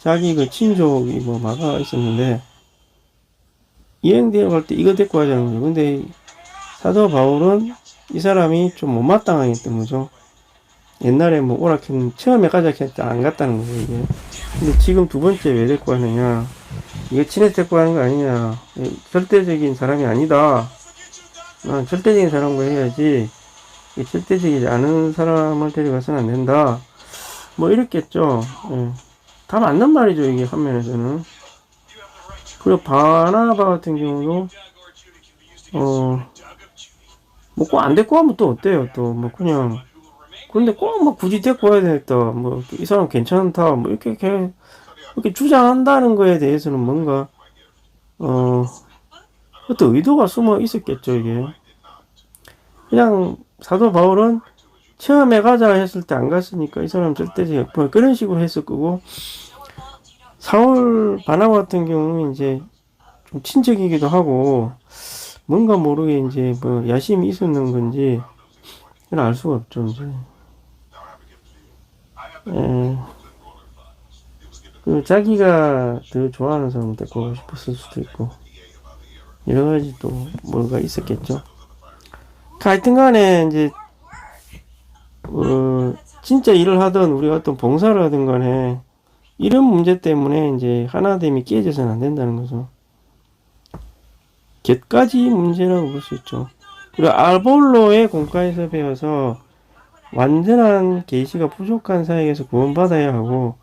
자기 그 친족이 뭐 마가 있었는데 여행 데려갈 때 이거 데리고 가자는 거죠. 근데 사도 바울은 이 사람이 좀 못마땅했던 거죠. 옛날에 뭐 오락했는 처음에 가자 했을 때 안 갔다는 거죠, 이게. 근데 지금 두 번째 왜 데리고 가느냐. 이게 친해서 데리고 가는 거 아니냐. 절대적인 사람이 아니다. 난 절대적인 사람과 해야지. 절대적이지 않은 사람을 데려가서는 안 된다. 뭐 이랬겠죠. 다 맞는 말이죠, 이게 한면에서는. 그리고 바나바 같은 경우도 뭐 꼭 안 데리고 하면 또 어때요? 또 뭐 그냥 근데 꼭 뭐 굳이 데리고 와야 되겠다. 뭐 이 사람 괜찮다. 뭐 이렇게 주장한다는 거에 대해서는 뭔가 어떤 의도가 숨어 있었겠죠 이게. 그냥 사도 바울은 처음에 가자 했을 때 안 갔으니까 이 사람 절대 뭐 그런 식으로 했을 거고, 사울 바나바 같은 경우는 이제 좀 친척이기도 하고 뭔가 모르게 이제 뭐 야심이 있었는 건지 그건 알 수가 없죠 이제. 그 자기가 더 좋아하는 사람 데리고 가고 싶었을 수도 있고 여러 가지 또 뭐가 있었겠죠. 하여튼 간에 이제 진짜 일을 하든 우리가 어떤 봉사를 하든 간에 이런 문제 때문에 이제 하나됨이 깨져서는 안 된다는 거죠. get까지 문제라고 볼 수 있죠. 그리고 아볼로의 공과에서 배워서 완전한 계시가 부족한 사역에서 구원받아야 하고,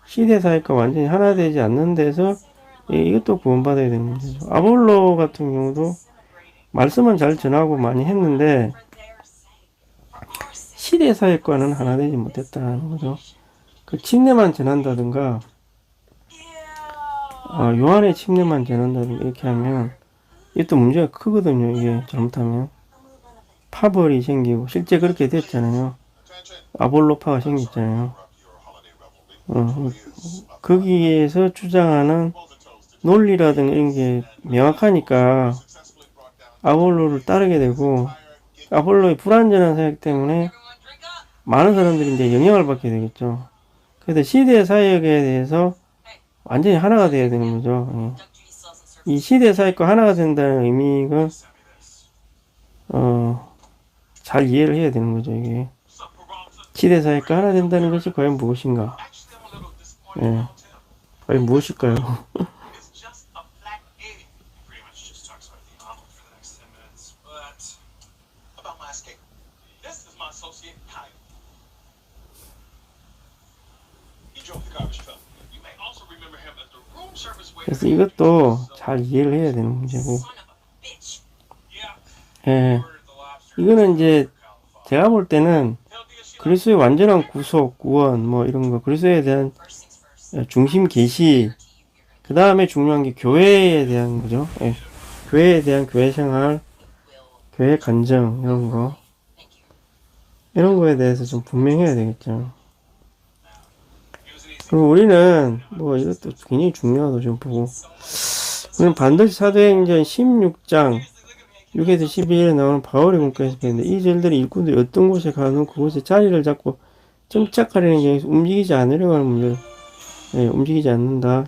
시대 사역과 완전히 하나 되지 않는 데서 이것도 구원받아야 되는 문제죠. 아볼로 같은 경우도 말씀은 잘 전하고 많이 했는데 시대 사역과는 하나 되지 못했다는 거죠. 그 침례만 전한다든가 요한의 침례만 전한다든가 이렇게 하면 이것도 문제가 크거든요. 이게 잘못하면 파벌이 생기고 실제 그렇게 됐잖아요. 아볼로파가 생겼잖아요. 거기에서 주장하는 논리라든가 이런 게 명확하니까 아볼로를 따르게 되고, 아볼로의 불완전한 사역 때문에 많은 사람들이 이제 영향을 받게 되겠죠. 그래서 시대 사역에 대해서 완전히 하나가 되어야 되는 거죠. 이 시대 사역과 하나가 된다는 의미가 잘 이해를 해야 되는 거죠. 이게 시대 사역과 하나 된다는 것이 과연 무엇인가? 과연 무엇일까요? 그래서 이것도 잘 이해를 해야 되는 문제고, 이거는 이제 제가 볼 때는 그리스도의 완전한 구속, 구원, 뭐 이런 거, 그리스도에 대한 중심 계시, 그 다음에 중요한 게 교회에 대한 거죠. 교회에 대한 교회 생활, 교회 간증 이런 거에 대해서 좀 분명해야 되겠죠. 그리고 우리는 뭐 이것도 굉장히 중요하다고 좀 보고, 우리는 반드시 사도행전 16장 6에서 12절에 나오는 바울의 문구에서 배웠는데, 이 절들이 일꾼들이 어떤 곳에 가든 그곳에 자리를 잡고 정착하려는 경우에서 움직이지 않으려고 하는 문제, 움직이지 않는다.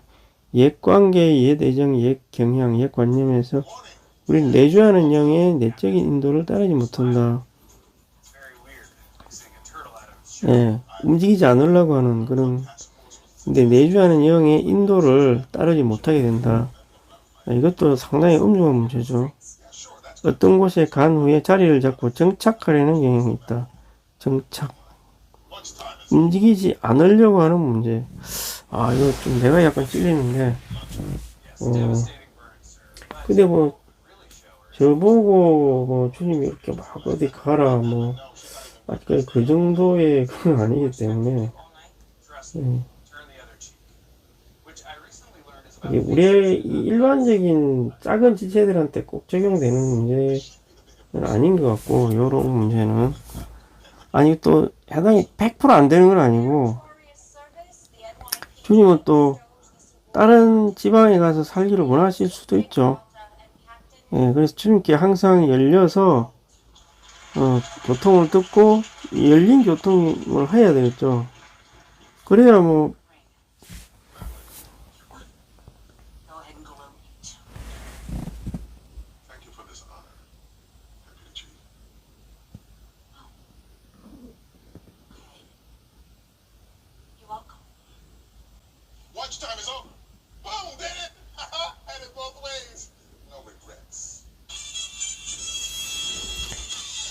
옛 관계, 옛 애정, 옛 경향, 옛 관념에서 우리는 내주하는 영의 내적인 인도를 따르지 못한다. 움직이지 않으려고 하는 그런, 근데 내주하는 영의 인도를 따르지 못하게 된다. 이것도 상당히 엄중한 문제죠. 어떤 곳에 간 후에 자리를 잡고 정착하려는 경향이 있다. 정착. 움직이지 않으려고 하는 문제. 이거 좀 내가 약간 찔리는데, 근데 뭐, 저보고 뭐, 주님이 이렇게 막 어디 가라, 뭐, 아직까지 그 정도의 그건 아니기 때문에, 이게 우리의 일반적인 작은 지체들한테 꼭 적용되는 문제는 아닌 것 같고, 요런 문제는. 아니, 또, 해당이 100% 안 되는 건 아니고, 주님은 또, 다른 지방에 가서 살기를 원하실 수도 있죠. 그래서 주님께 항상 열려서, 교통을 듣고, 열린 교통을 해야 되겠죠. 그래야 뭐,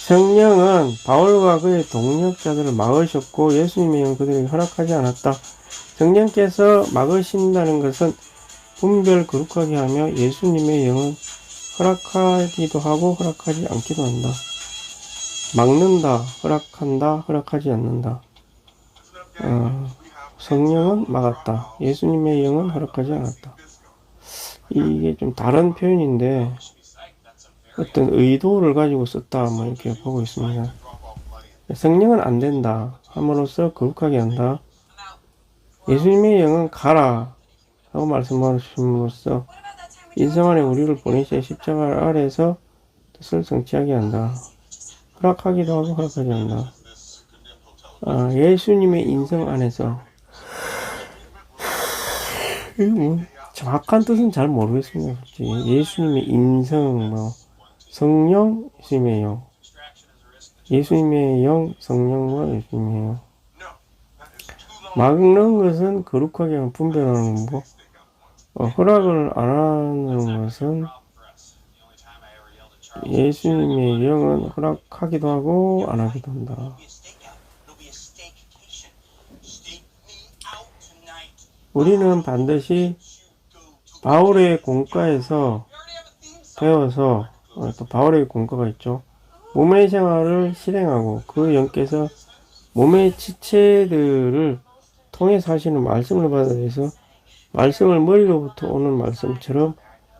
성령은 바울과 그의 동력자들을 막으셨고 예수님의 영 그들에게 허락하지 않았다. 성령께서 막으신다는 것은 분별 거룩하게 하며 예수님의 영은 허락하기도 하고 허락하지 않기도 한다. 막는다, 허락한다, 허락하지 않는다. 성령은 막았다. 예수님의 영은 허락하지 않았다. 이게 좀 다른 표현인데 어떤 의도를 가지고 썼다 뭐 이렇게 보고 있습니다. 성령은 안 된다 함으로써 거룩하게 한다. 예수님의 영은 가라 하고 말씀하심으로써 인생 안에 우리를 보내시어 십자가 아래에서 뜻을 성취하게 한다. 허락하기도 하고 허락하지 않는다. 예수님의 인생 안에서 뭐 정확한 뜻은 잘 모르겠습니다. 예수님의 인성, 뭐 성령, 예수님의 영, 예수님의 영, 성령과 예수님의 영. 막는 것은 거룩하게 하는 분별하는 거고, 허락을 안 하는 것은 예수님의 영은 허락하기도 하고 안 하기도 한다. 우리는 반드시 바울의 공과에서 배워서 또 바울의 공과가 있죠. 몸의 생활을 실행하고 그 영께서 몸의 지체들을 통해서 하시는 말씀을 받아들여서 말씀을 머리로부터 오는 말씀처럼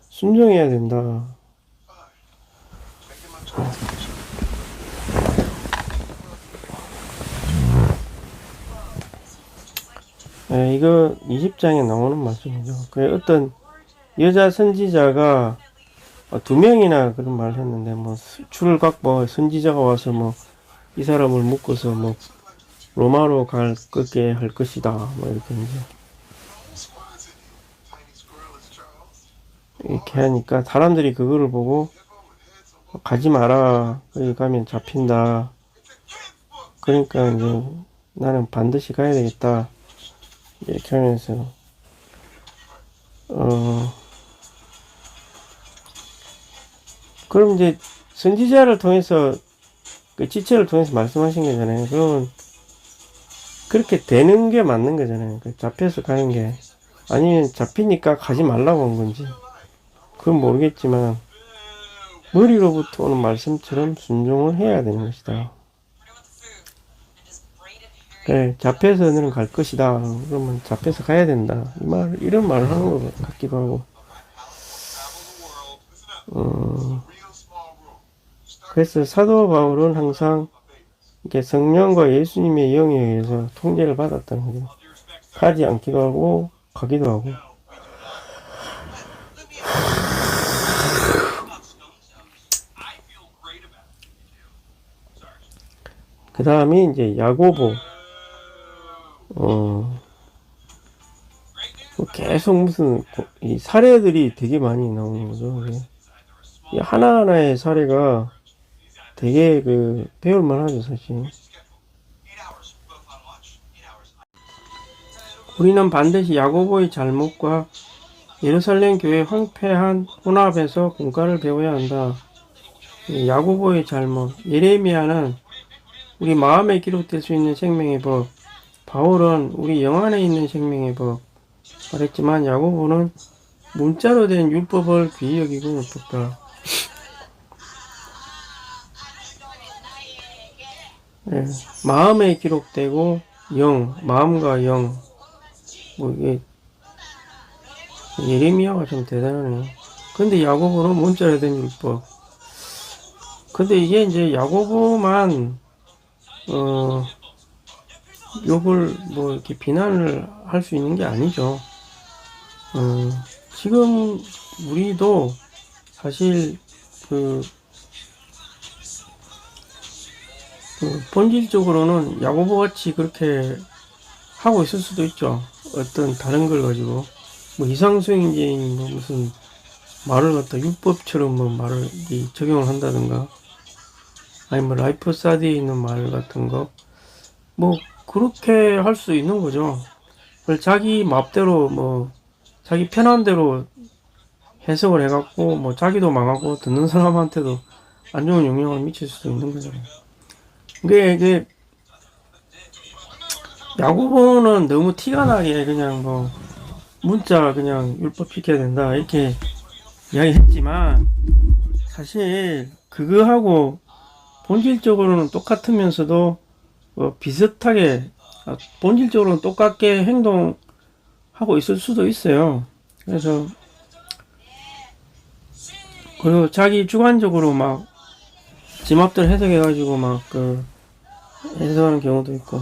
순종해야 된다. 이거 20장에 나오는 말씀이죠. 어떤 여자 선지자가 2명이나 그런 말을 했는데, 뭐, 출각, 선지자가 와서 이 사람을 묶어서 로마로 끄게 할 것이다. 이렇게 이제. 이렇게 하니까 사람들이 그거를 보고, 가지 마라. 거기 가면 잡힌다. 그러니까 이제 나는 반드시 가야 되겠다. 이렇게 하면서, 그럼 이제 선지자를 통해서 그 지체를 통해서 말씀하신 거잖아요. 그러면 그렇게 되는 게 맞는 거잖아요. 잡혀서 가는 게 아니면 잡히니까 가지 말라고 한 건지 그건 모르겠지만 머리로부터 오는 말씀처럼 순종을 해야 되는 것이다. 그래, 잡혀서 너는 갈 것이다. 그러면 잡혀서 가야 된다. 이런 말을 하는 것 같기도 하고. 그래서 사도 바울은 항상 이렇게 성령과 예수님의 영에 의해서 통제를 받았다는 거죠. 가지 않기도 하고 가기도 하고. 그 다음에 이제 야고보. 계속 무슨 이 사례들이 되게 많이 나오는 거죠. 이 하나하나의 사례가 되게 배울만 하죠, 사실. 우리는 반드시 야고보의 잘못과 예루살렘 교회 황폐한 혼합에서 공과를 배워야 한다. 야고보의 잘못, 예레미야는 우리 마음에 기록될 수 있는 생명의 법, 바울은 우리 영 안에 있는 생명의 법 말했지만 야고보는 문자로 된 율법을 귀히 여기고 읊었다. 마음에 기록되고 영, 마음과 영. 이게 예레미야가 좀 대단하네요. 근데 야고보는 문자로 된 율법. 근데 이게 이제 야고보만 욕을 이렇게 비난을 할 수 있는 게 아니죠. 지금 우리도 사실 본질적으로는 야고보같이 그렇게 하고 있을 수도 있죠. 어떤 다른 걸 가지고 이상수행자인 무슨 말을 갖다 율법처럼 말을 적용을 한다든가 아니면 라이프 스타디에 있는 말 같은 거 그렇게 할 수 있는 거죠. 자기 맘대로 자기 편한 대로 해석을 해갖고 자기도 망하고 듣는 사람한테도 안 좋은 영향을 미칠 수도 있는 거잖아요. 이게 야고보는 너무 티가 나게 그냥 문자 그냥 율법 지켜야 된다 이렇게 이야기했지만 사실 그거하고 본질적으로는 똑같으면서도 비슷하게 본질적으로는 똑같게 행동하고 있을 수도 있어요. 그래서 그리고 자기 주관적으로 막 지맘대로 해석해가지고 막 그 해석하는 경우도 있고.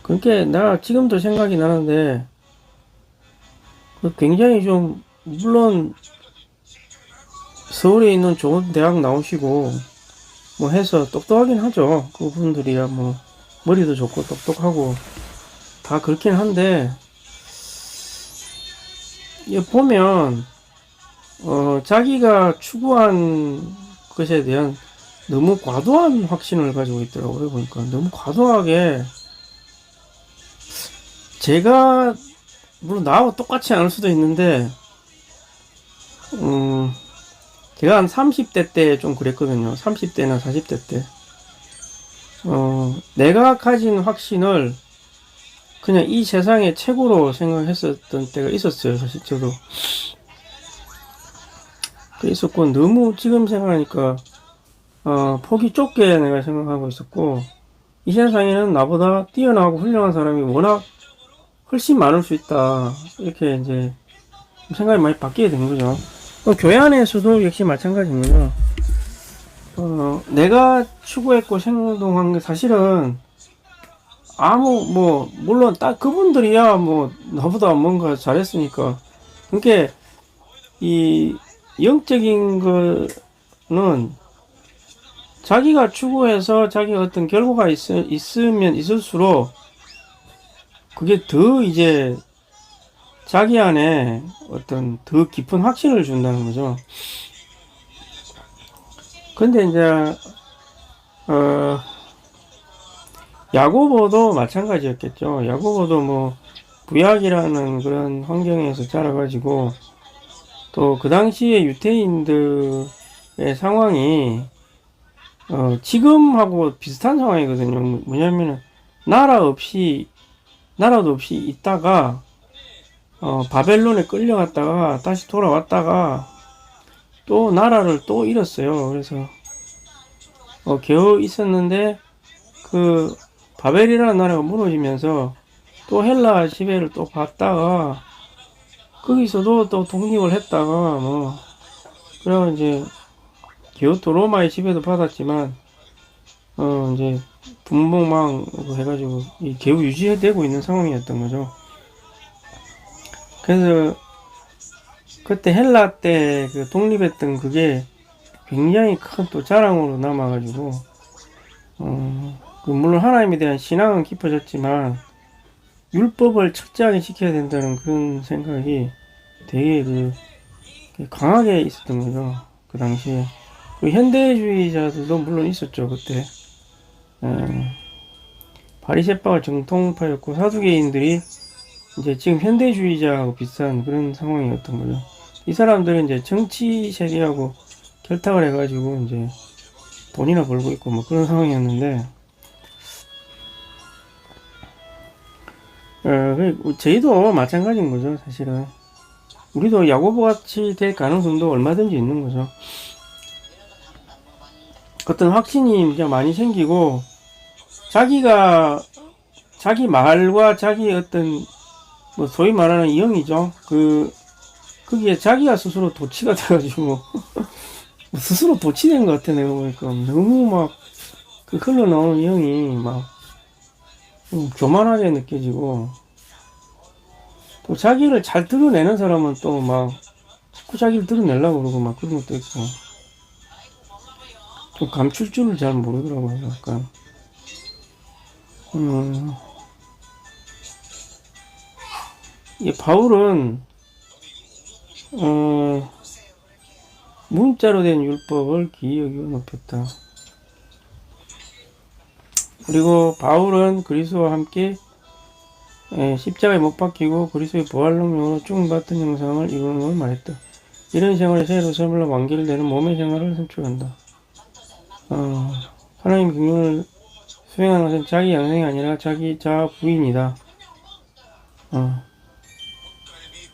그게 나 지금도 생각이 나는데 굉장히 좀 물론 서울에 있는 좋은 대학 나오시고 뭐 해서 똑똑하긴 하죠. 그분들이야 뭐 머리도 좋고 똑똑하고 다 그렇긴 한데 보면 자기가 추구한 것에 대한 너무 과도한 확신을 가지고 있더라고요. 보니까 너무 과도하게 제가 물론 나하고 똑같지 않을 수도 있는데 제가 한 30대 때 좀 그랬거든요. 30대나 40대 때 내가 가진 확신을 그냥 이 세상의 최고로 생각했었던 때가 있었어요. 사실 저도 있었고 너무 지금 생각하니까 폭이 좁게 내가 생각하고 있었고 이 세상에는 나보다 뛰어나고 훌륭한 사람이 워낙 훨씬 많을 수 있다 이렇게 이제 생각이 많이 바뀌게 된 거죠. 교회 안에서도 역시 마찬가지인 거죠. 내가 추구했고 행동한 게 사실은 물론 딱 그분들이야 뭐 나보다 뭔가 잘했으니까. 그러니까 이 영적인 거는 자기가 추구해서 자기가 어떤 결과가 있으면 있을수록 그게 더 이제 자기 안에 어떤 더 깊은 확신을 준다는 거죠. 근데 이제 야고보도 마찬가지였겠죠. 야고보도 뭐 구약이라는 그런 환경에서 자라가지고 또 그 당시에 유대인들의 상황이 지금하고 비슷한 상황이거든요. 뭐냐면은 나라도 없이 있다가 바벨론에 끌려갔다가 다시 돌아왔다가 또 나라를 또 잃었어요. 그래서 겨우 있었는데 그 바벨이라는 나라가 무너지면서 또 헬라 지배를 또 받다가 거기서도 또 독립을 했다가 그래서 이제 겨우 또 로마의 지배도 받았지만 이제 분봉망 해가지고 겨우 유지되고 있는 상황이었던 거죠. 그래서 그때 헬라 때 그 독립했던 그게 굉장히 큰 또 자랑으로 남아가지고 물론 하나님에 대한 신앙은 깊어졌지만 율법을 철저하게 지켜야 된다는 그런 생각이 되게 강하게 있었던 거죠. 그 당시에. 현대주의자들도 물론 있었죠. 그때. 바리새파가 정통파였고 사두개인들이 이제 지금 현대주의자하고 비슷한 그런 상황이었던 거죠. 이 사람들은 이제 정치 세계하고 결탁을 해가지고 이제 돈이나 벌고 있고 뭐 그런 상황이었는데 저희도 마찬가지인 거죠. 사실은 우리도 야고보 같이 될 가능성도 얼마든지 있는 거죠. 어떤 확신이 이제 많이 생기고 자기 말과 자기 어떤 뭐 소위 말하는 영이죠. 거기에 자기가 스스로 도취가 돼가지고 스스로 도취된 것 같아. 내가 보니까 너무 막 그 흘러나오는 영이 막 교만하게 느껴지고 또 자기를 잘 드러내는 사람은 또 막 자꾸 자기를 드러내려고 그러고 막 그런 것도 있고 좀 감출 줄을 잘 모르더라고요. 약간 이 바울은 문자로 된 율법을 기이 여기고 높였다. 그리고 바울은 그리스도와 함께 십자가에 못 박히고 그리스도의 부활능력으로 죽음받은 형상을 이루는 걸 말했다. 이런 생활이 새로 세물로 완결되는 몸의 생활을 선축한다. 하나님 긍휼을 수행하는 것은 자기 양생이 아니라 자기 자아 부인이다.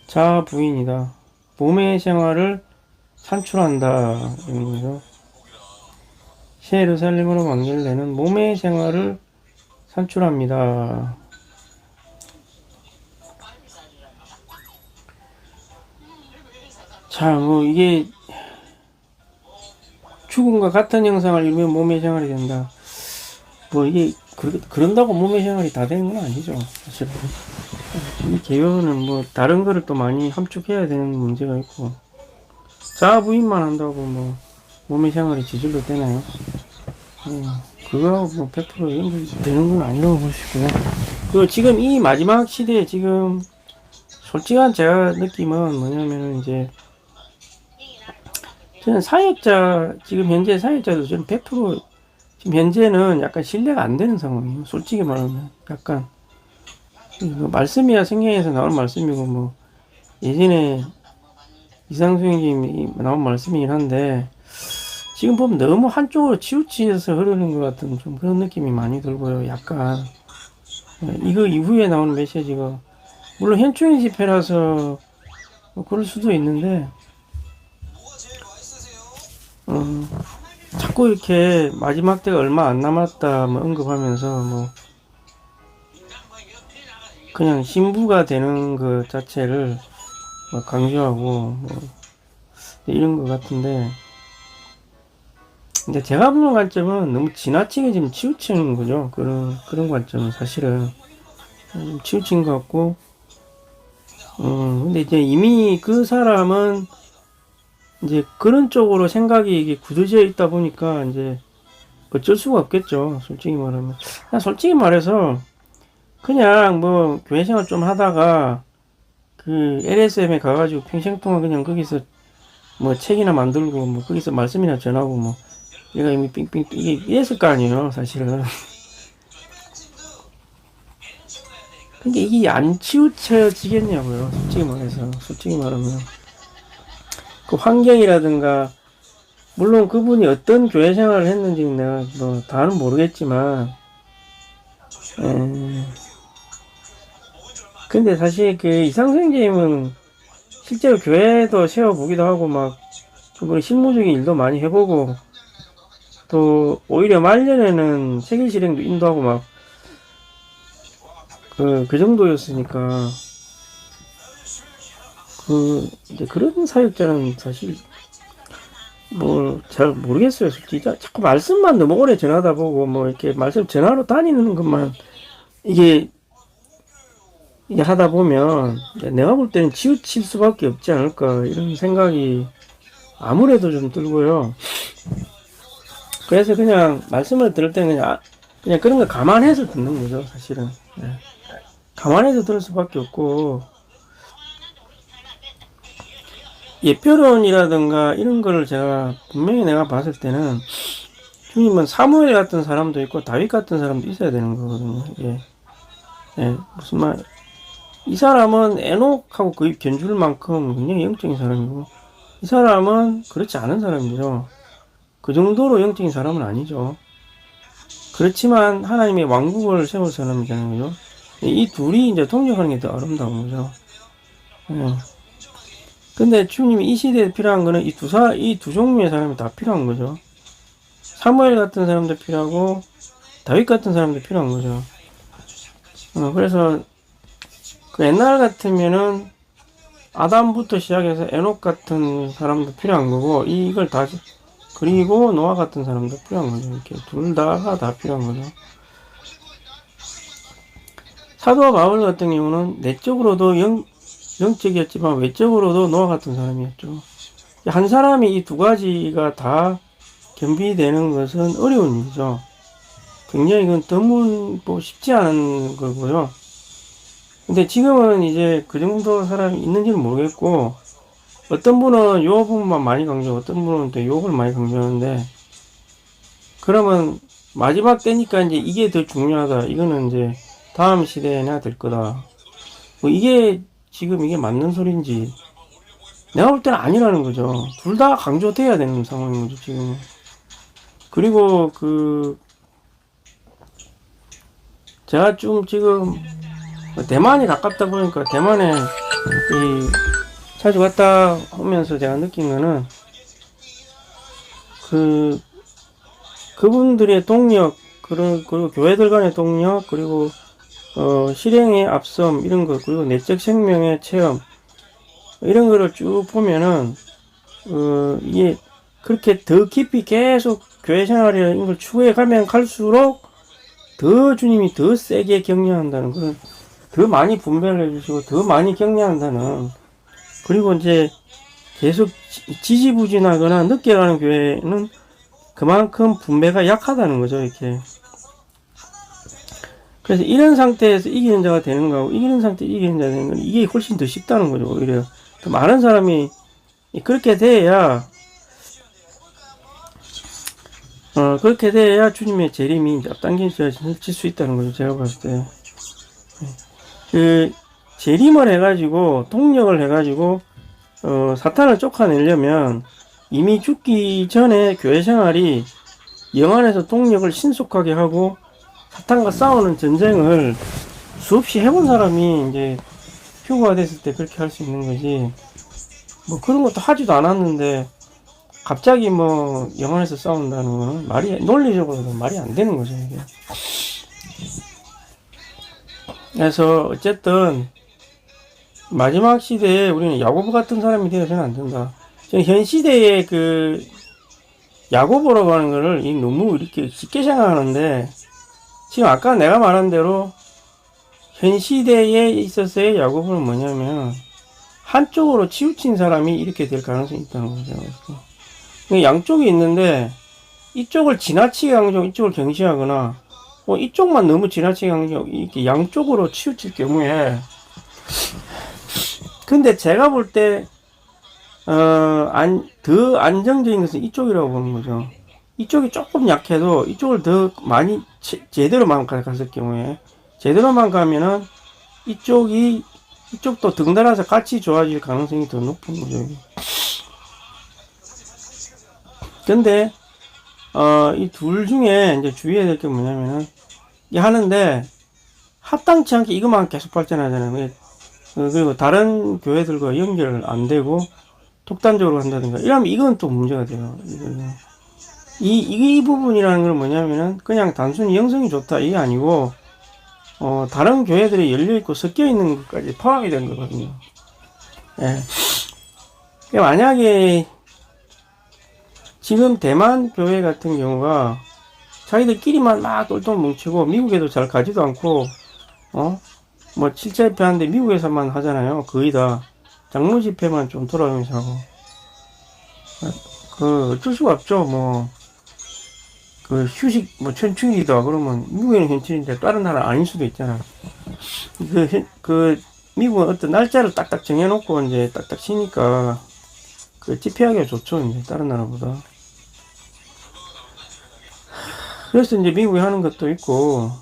자아 부인이다. 몸의 생활을 산출한다. 이런 거죠. 새 예루살렘으로 만들려는 몸의 생활을 산출합니다. 자, 뭐 이게 죽음과 같은 형상을 이루면 몸의 생활이 된다. 뭐 이게 그런다고 몸의 생활이 다 되는 건 아니죠. 사실은 이 개요는 뭐 다른 거를 또 많이 함축해야 되는 문제가 있고, 자아 부인만 한다고 뭐 몸의 생활이 지질로 되나요? 그거하고 뭐 100% 연결이 되는 건 아니라고 보시고요. 그리고 지금 이 마지막 시대에 지금 솔직한 제가 느낌은 뭐냐면은 이제 저는 사역자, 지금 현재 사역자도 저는 100% 지금 현재는 약간 신뢰가 안 되는 상황이에요. 솔직히 말하면 약간 뭐 말씀이야 성경에서 나온 말씀이고 뭐 예전에 이상수님이 나온 말씀이긴 한데 지금 보면 너무 한쪽으로 치우치어서 흐르는 것 같은 좀 그런 느낌이 많이 들고요. 약간 이거 이후에 나오는 메시지가 물론 현충일 집회라서 뭐 그럴 수도 있는데 자꾸 이렇게 마지막 때가 얼마 안 남았다 뭐 언급하면서 뭐 그냥 신부가 되는 것 자체를 뭐 강조하고 뭐 이런 것 같은데, 근데 제가 보는 관점은 너무 지나치게 지금 치우치는 거죠. 그런 관점은 사실은 좀 치우친 것 같고, 근데 이제 이미 그 사람은 이제 그런 쪽으로 생각이 이게 굳어져 있다 보니까 이제 어쩔 수가 없겠죠. 솔직히 말하면. 솔직히 말해서 그냥 뭐 교회 생활 좀 하다가 그 LSM에 가가지고 평생 동안 그냥 거기서 뭐 책이나 만들고 뭐 거기서 말씀이나 전하고 뭐 얘가 이미 삥삥 이게 이랬을 거 아니에요, 사실은. 근데 이게 안 치우쳐지겠냐고요, 솔직히 말해서. 솔직히 말하면 그 환경이라든가 물론 그분이 어떤 교회 생활을 했는지는 내가 뭐 다는 모르겠지만, 근데 사실 그 이상선생님은 실제로 교회도 세워보기도 하고 막 그분이 실무적인 일도 많이 해보고 또 오히려 말년에는 세계 실행도 인도하고 막 그 정도였으니까 이제 그런 사역자는 사실 뭐 잘 모르겠어요. 솔직히 자꾸 말씀만 너무 오래 전하다 보고 뭐 이렇게 말씀 전하러 다니는 것만 이게 하다 보면 내가 볼 때는 치우칠 수밖에 없지 않을까 이런 생각이 아무래도 좀 들고요. 그래서 그냥 말씀을 들을 때는 그냥 그런 거 감안해서 듣는 거죠, 사실은. 네. 감안해서 들을 수밖에 없고, 예표론이라든가 이런 거를 제가 분명히 내가 봤을 때는 주님은 사무엘 같은 사람도 있고 다윗 같은 사람도 있어야 되는 거거든요. 예, 무슨 말, 이 사람은 에녹하고 거의 견줄 만큼 굉장히 영적인 사람이고, 이 사람은 그렇지 않은 사람이죠. 그 정도로 영적인 사람은 아니죠. 그렇지만 하나님의 왕국을 세울 사람이잖아요. 그죠? 이 둘이 이제 동력하는 게 더 아름다운 거죠. 예. 근데 주님이 이 시대에 필요한 거는 이 두 종류의 사람이 다 필요한 거죠. 사무엘 같은 사람도 필요하고, 다윗 같은 사람도 필요한 거죠. 그래서, 그 옛날 같으면은, 아담부터 시작해서 에녹 같은 사람도 필요한 거고, 이걸 다, 그리고 노아 같은 사람도 필요한 거죠. 이렇게 둘 다가 다 필요한 거죠. 사도 바울 같은 경우는 내적으로도 영적이었지만 외적으로도 노아 같은 사람이었죠. 한 사람이 이 두 가지가 다 겸비되는 것은 어려운 일이죠. 굉장히 이건 드문, 쉽지 않은 거고요. 근데 지금은 이제 그 정도 사람이 있는지는 모르겠고, 어떤 분은 요 부분만 많이 강조하고, 어떤 분은 또 요걸 많이 강조하는데, 그러면 마지막 때니까 이제 이게 더 중요하다. 이거는 이제 다음 시대에나 될 거다. 뭐 이게 지금 이게 맞는 소리인지 내가 볼 때는 아니라는 거죠. 둘 다 강조돼야 되는 상황인 거죠, 지금. 그리고 제가 좀 지금 대만이 가깝다 보니까 대만에 자주 갔다 오면서 제가 느낀 거는 그분들의 동력, 그리고 교회들 간의 동력, 그리고 실행의 앞섬, 이런 거, 그리고 내적 생명의 체험, 이런 거를 쭉 보면은, 이게 그렇게 더 깊이 계속 교회 생활이라는 걸 추구해 가면 갈수록 더 주님이 더 세게 격려한다는 그런, 더 많이 분배를 해주시고, 더 많이 격려한다는, 그리고 이제 계속 지지부진하거나 늦게 가는 교회는 그만큼 분배가 약하다는 거죠, 이렇게. 그래서 이런 상태에서 이기는 자가 되는 거하고 이기는 상태에서 이기는 자가 되는 건 이게 훨씬 더 쉽다는 거죠. 오히려 더 많은 사람이 그렇게 돼야 주님의 재림이 앞당겨질 수 있다는 거죠. 제가 봤을 때 재림을 해가지고 동력을 해가지고 사탄을 쫓아내려면 이미 죽기 전에 교회 생활이 영 안에서 동력을 신속하게 하고 사탄과 싸우는 전쟁을 수없이 해본 사람이 이제 휴거가 됐을 때 그렇게 할 수 있는 거지. 뭐 그런 것도 하지도 않았는데 갑자기 뭐 영 안에서 싸운다는 거는 논리적으로도 말이 안 되는 거죠, 이게. 그래서 어쨌든 마지막 시대에 우리는 야고보 같은 사람이 되어서는 안 된다. 저는 현 시대의 야고보라고 하는 거를 너무 이렇게 쉽게 생각하는데, 지금 아까 내가 말한 대로 현 시대에 있어서의 야고보는 뭐냐면 한쪽으로 치우친 사람이 이렇게 될 가능성이 있다는 거죠. 양쪽이 있는데 이쪽을 지나치게 강조하고 이쪽을 경시하거나 이쪽만 너무 지나치게 강조하고 이렇게 양쪽으로 치우칠 경우에, 근데 제가 볼 때 더 안정적인 것은 이쪽이라고 보는 거죠. 이쪽이 조금 약해도 이쪽을 더 많이 제대로만 갔을 경우에, 제대로만 가면은 이쪽도 등달아서 같이 좋아질 가능성이 더 높은 거죠. 근데 이 둘 중에 이제 주의해야 될 게 뭐냐면은, 이 하는데 합당치 않게 이것만 계속 발전하잖아요. 그리고 다른 교회들과 연결 안 되고 독단적으로 한다든가 이러면 이건 또 문제가 돼요. 이 부분이라는 건 뭐냐면은 그냥 단순히 영성이 좋다 이게 아니고 다른 교회들이 열려있고 섞여있는 것까지 포함이 된 거거든요. 예. 만약에 지금 대만 교회 같은 경우가 자기들끼리만 막 똘똘 뭉치고 미국에도 잘 가지도 않고 뭐 7차 집회 하는데 미국에서만 하잖아요. 거의 다 장로 집회만 좀 돌아가면서 하고, 어쩔 수가 없죠. 뭐 휴식 천충일이다 그러면 미국에는 현충일인데 다른 나라 아닐 수도 있잖아. 미국은 어떤 날짜를 딱딱 정해놓고 이제 딱딱 쉬니까 집회하기가 좋죠, 이제 다른 나라보다. 그래서 이제 미국에 하는 것도 있고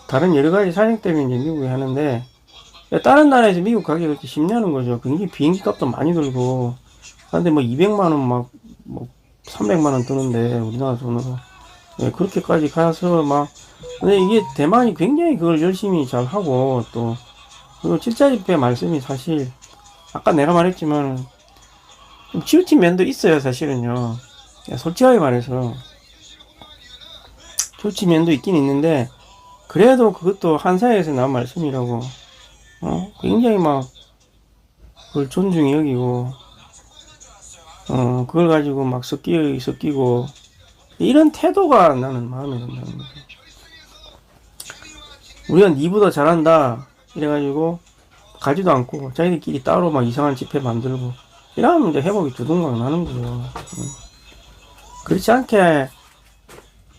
다른 여러 가지 사정 때문에 이제 미국에 하는데, 다른 나라에서 미국 가기 그렇게 쉽냐는 거죠. 굉장히 비행기 값도 많이 들고, 근데 뭐 200만원 뭐 300만원 드는데 우리나라 돈으로 그렇게까지 가서 근데 이게 대만이 굉장히 그걸 열심히 잘 하고, 또 그리고 7차 집회 말씀이 사실 아까 내가 말했지만 좀 치우친 면도 있어요, 사실은요. 솔직하게 말해서 치우친 면도 있긴 있는데, 그래도 그것도 한 사회에서 나온 말씀이라고 굉장히 그걸 존중히 여기고 그걸 가지고 섞이고 이런 태도가 나는 마음에 든다는 거죠. 우리가 니보다 잘한다 이래가지고 가지도 않고 자기들끼리 따로 이상한 집회 만들고 이러면 이제 회복이 두둥강 나는 거죠. 그렇지 않게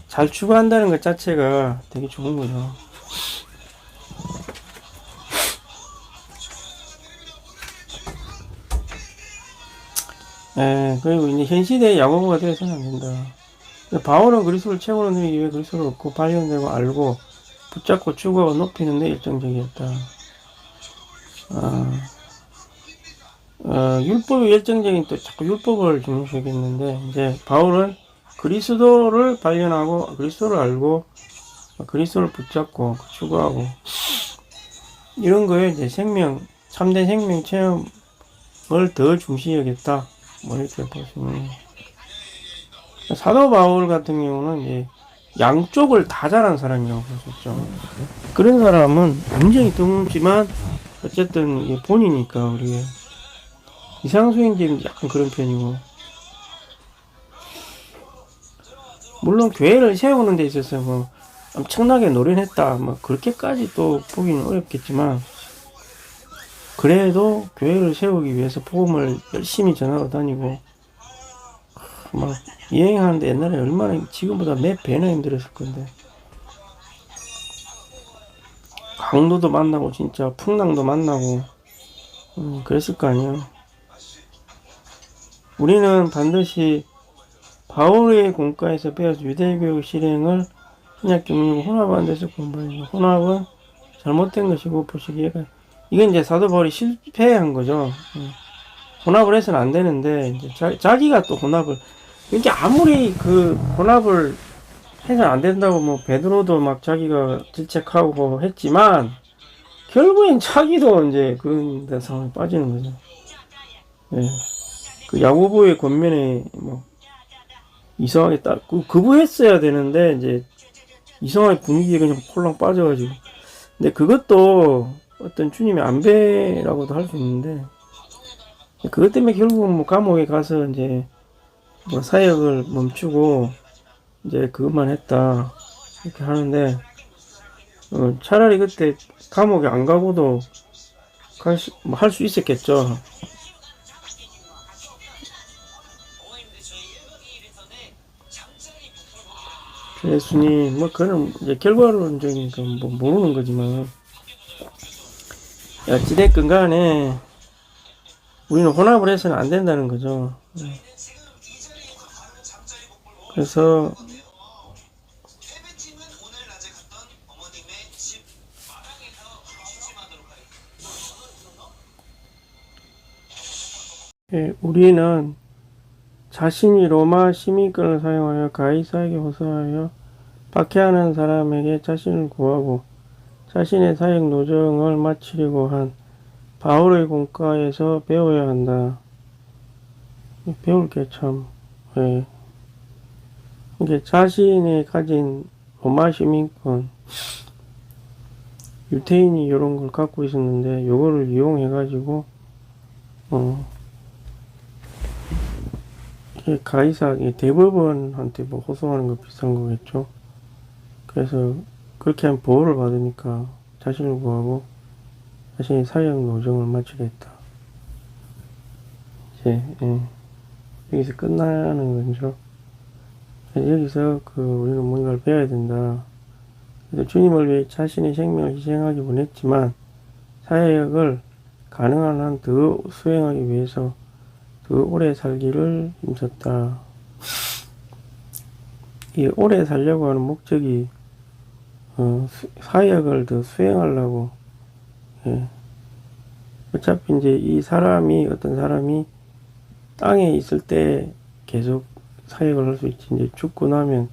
잘 추구한다는 것 자체가 되게 좋은 거죠. 그리고 이제 현 시대의 야고보가 되어서는 안 된다. 바울은 그리스도를 최고로 누리기 위해 그리스도를 얻고 발견되고 알고 붙잡고 추구하고 높이는 데 열정적이었다. 율법이 열정적인 또 자꾸 율법을 중요시하겠는데, 이제 바울은 그리스도를 발견하고 그리스도를 알고 그리스도를 붙잡고 추구하고 이런 거에 이제 참된 생명 체험을 더 중시 여겼다. 뭐 이렇게 보시면 사도 바울 같은 경우는 이제 양쪽을 다 잘한 사람이라고 볼 수 있죠. 그런 사람은 굉장히 드물지만 어쨌든 본이니까 우리 이상수행자는 약간 그런 편이고 물론 교회를 세우는 데 있어서 뭐 엄청나게 노련했다 뭐 그렇게까지 또 보기는 어렵겠지만 그래도 교회를 세우기 위해서 복음을 열심히 전하고 다니고 막 여행하는데 옛날에 얼마나 지금보다 몇 배나 힘들었을 건데 강도도 만나고 진짜 풍랑도 만나고 그랬을 거 아니에요. 우리는 반드시 바울의 공과에서 배워서 유대교육 실행을 신약 경륜 혼합하는 데서 공부해요. 혼합은 잘못된 것이고 보시기에가 이건 이제 사도 바울이 실패한 거죠. 혼합을 해서는 안 되는데 이제 자기가 또 혼합을 이게 아무리 그 혼합을 해서는 안 된다고 뭐 베드로도 막 자기가 질책하고 했지만 결국엔 자기도 이제 그런 데 상황에 빠지는 거죠. 예. 그 야고보의 권면에 뭐 이상하게 딱 그부했어야 되는데 이제 이상하게 분위기에 그냥 홀랑 빠져가지고 근데 그것도 어떤 주님의 안배라고도 할 수 있는데 그것 때문에 결국은 뭐 감옥에 가서 이제 뭐 사역을 멈추고 이제 그것만 했다 이렇게 하는데 차라리 그때 감옥에 안 가고도 할 수 있었겠죠. 예수님 뭐 그는 이제 결과론적이니까 뭐 모르는 거지만 어찌됐건 간에 우리는 혼합을 해서는 안 된다는 거죠. 그래서 우리는 자신이 로마 시민권을 사용하여 가이사에게 호소하여 박해하는 사람에게 자신을 구하고 자신의 사역 노정을 마치려고 한 바울의 공과에서 배워야 한다. 배울 게 참, 이게 자신이 가진 로마 시민권, 유태인이 이런 걸 갖고 있었는데, 요거를 이용해가지고, 가이사, 대법원한테 뭐 호소하는 거 비슷한 거겠죠. 그래서 그렇게 하면 보호를 받으니까 자신을 구하고 자신의 사역 노정을 마치겠다. 이제 여기서 끝나는 거죠. 여기서 우리는 뭔가를 배워야 된다. 그래서 주님을 위해 자신의 생명을 희생하기 원했지만 사역을 가능한 한 더 수행하기 위해서 더 오래 살기를 힘썼다. 이 오래 살려고 하는 목적이 사역을 더 수행하려고. 어차피 이제 어떤 사람이 땅에 있을 때 계속 사역을 할 수 있지. 이제 죽고 나면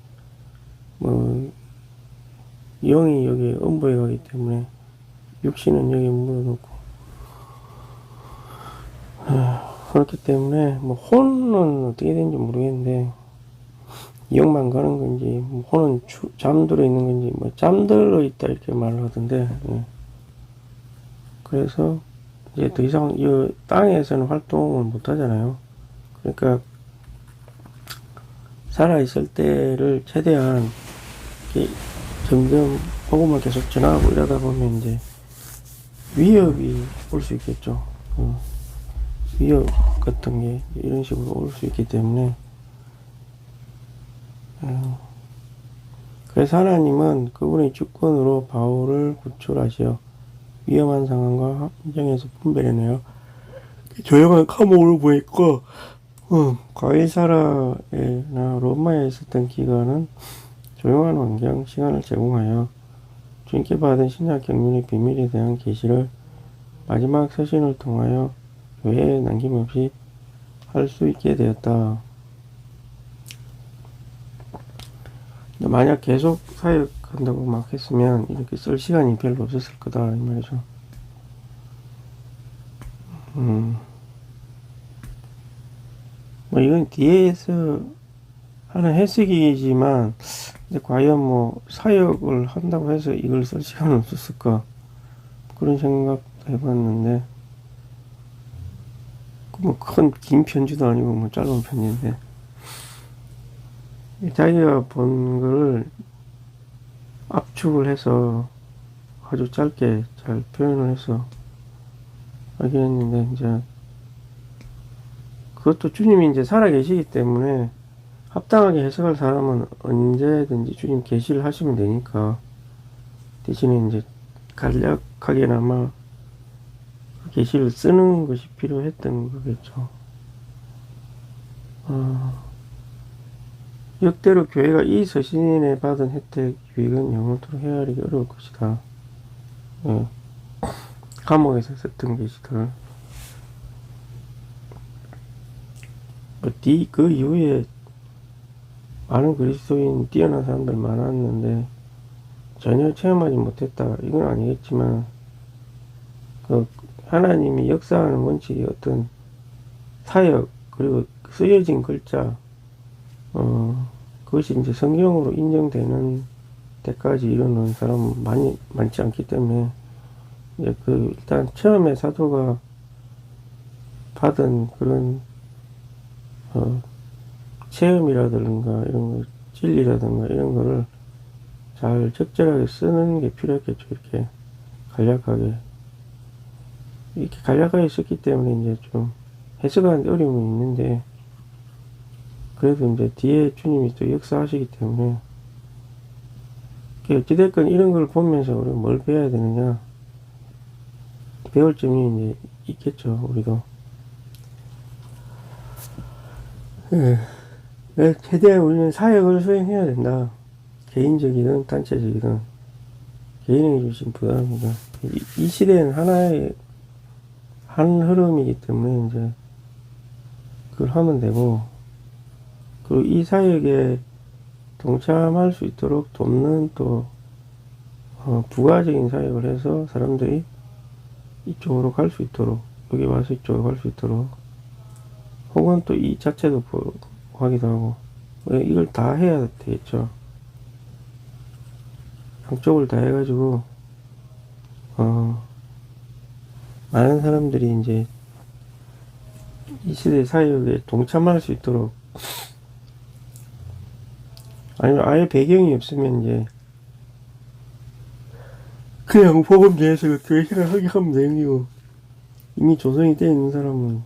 영이 여기 음부에 가기 때문에 육신은 여기 묻어놓고 그렇기 때문에 혼은 어떻게 되는지 모르겠는데 영만 가는 건지 혼은 잠들어 있는 건지 잠들어 있다 이렇게 말을 하던데 그래서 이제 더 이상 이 땅에서는 활동을 못 하잖아요. 그러니까 살아있을 때를 최대한 점점 복음을 계속 전하고 이러다 보면 이제 위협이 올 수 있겠죠. 위협 같은 게 이런 식으로 올 수 있기 때문에 그래서 하나님은 그분의 주권으로 바울을 구출하시어 위험한 상황과 환경에서 분별해내요. 조용한 감옥을 보냈고 가이사라나 로마에 있었던 기간은 조용한 환경, 시간을 제공하여 주님께 받은 신약 경륜의 비밀에 대한 계시를 마지막 서신을 통하여 교회에 남김없이 할 수 있게 되었다. 만약 계속 사역한다고 막 했으면 이렇게 쓸 시간이 별로 없었을 거다 이 말이죠. 뭐 이건 뒤에서 하는 해석이지만 근데 과연 뭐 사역을 한다고 해서 이걸 쓸 시간은 없었을까 그런 생각도 해봤는데 뭐 큰 긴 편지도 아니고 뭐 짧은 편지인데 자기가 본 거를 압축을 해서 아주 짧게 잘 표현을 해서 하긴 했는데 이제 그것도 주님이 이제 살아계시기 때문에 합당하게 해석할 사람은 언제든지 주님 계시를 하시면 되니까 대신에 이제 간략하게나마 계시를 쓰는 것이 필요했던 거겠죠. 역대로 교회가 이 서신에 받은 혜택 유익은 영원토록 헤아리기 어려울 것이다. 예. 감옥에서 썼던 계시들. 그 이후에 많은 그리스도인 뛰어난 사람들 많았는데 전혀 체험하지 못했다. 이건 아니겠지만 그 하나님이 역사하는 원칙이 어떤 사역 그리고 쓰여진 글자 그것이 이제 성경으로 인정되는 때까지 이루는 사람은 많지 않기 때문에 이제 그 일단 처음에 사도가 받은 그런 체험이라든가 이런 거 진리라든가 이런 거를 잘 적절하게 쓰는 게 필요했겠죠. 이렇게 간략하게 썼기 때문에 이제 좀 해석하는 데 어려움이 있는데 그래도 이제 뒤에 주님이 또 역사하시기 때문에 어찌됐건 이런 걸 보면서 우리가 뭘 배워야 되느냐 배울 점이 이제 있겠죠. 우리도 최대한 우리는 사역을 수행해야 된다. 개인적이든 단체적이든 개인에게 주신 부담이다. 이 시대는 하나의 한 흐름이기 때문에 이제 그걸 하면 되고 그리고 이 사역에 동참할 수 있도록 돕는 또 부가적인 사역을 해서 사람들이 이쪽으로 갈 수 있도록 여기 와서 이쪽으로 갈 수 있도록 혹은 또 이 자체도 하기도 하고 이걸 다 해야 되겠죠. 양쪽을 다 해가지고 많은 사람들이 이제 이 시대 사역에 동참할 수 있도록 아니면 아예 배경이 없으면 이제 그냥 복음 대해서 교회 생각하게 하면 되는 거고 이미 조성이 되어 있는 사람은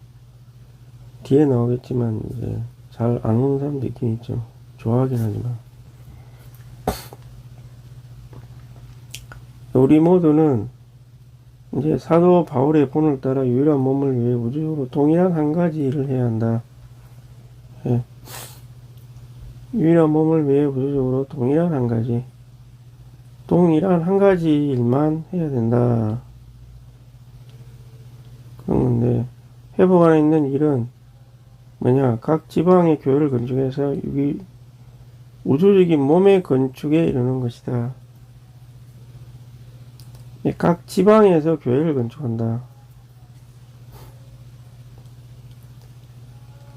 뒤에 나오겠지만 이제 잘 안 오는 사람도 있긴 있죠. 좋아하긴 하지만 우리 모두는 이제 사도 바울의 본을 따라 유일한 몸을 위해 우주적으로 동일한 한 가지 일을 해야 한다. 예. 유일한 몸을 위해 우주적으로 동일한 한 가지 일만 해야 된다. 그런 건데 회복 안에 있는 일은 뭐냐? 각 지방의 교회를 건축해서 우주적인 몸의 건축에 이르는 것이다. 각 지방에서 교회를 건축한다.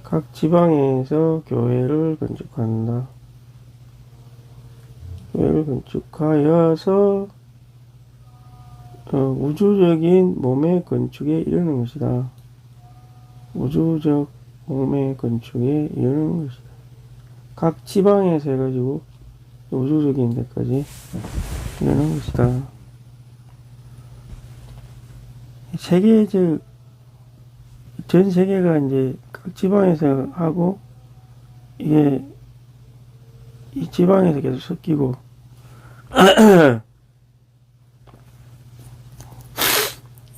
각 지방에서 교회를 건축한다. 교회를 건축하여서 우주적인 몸의 건축에 이르는 것이다. 우주적 몸의 건축에 이르는 것이다. 각 지방에서 해가지고 우주적인 데까지 이르는 것이다. 전 세계가 이제 각 지방에서 하고 이게 이 지방에서 계속 섞이고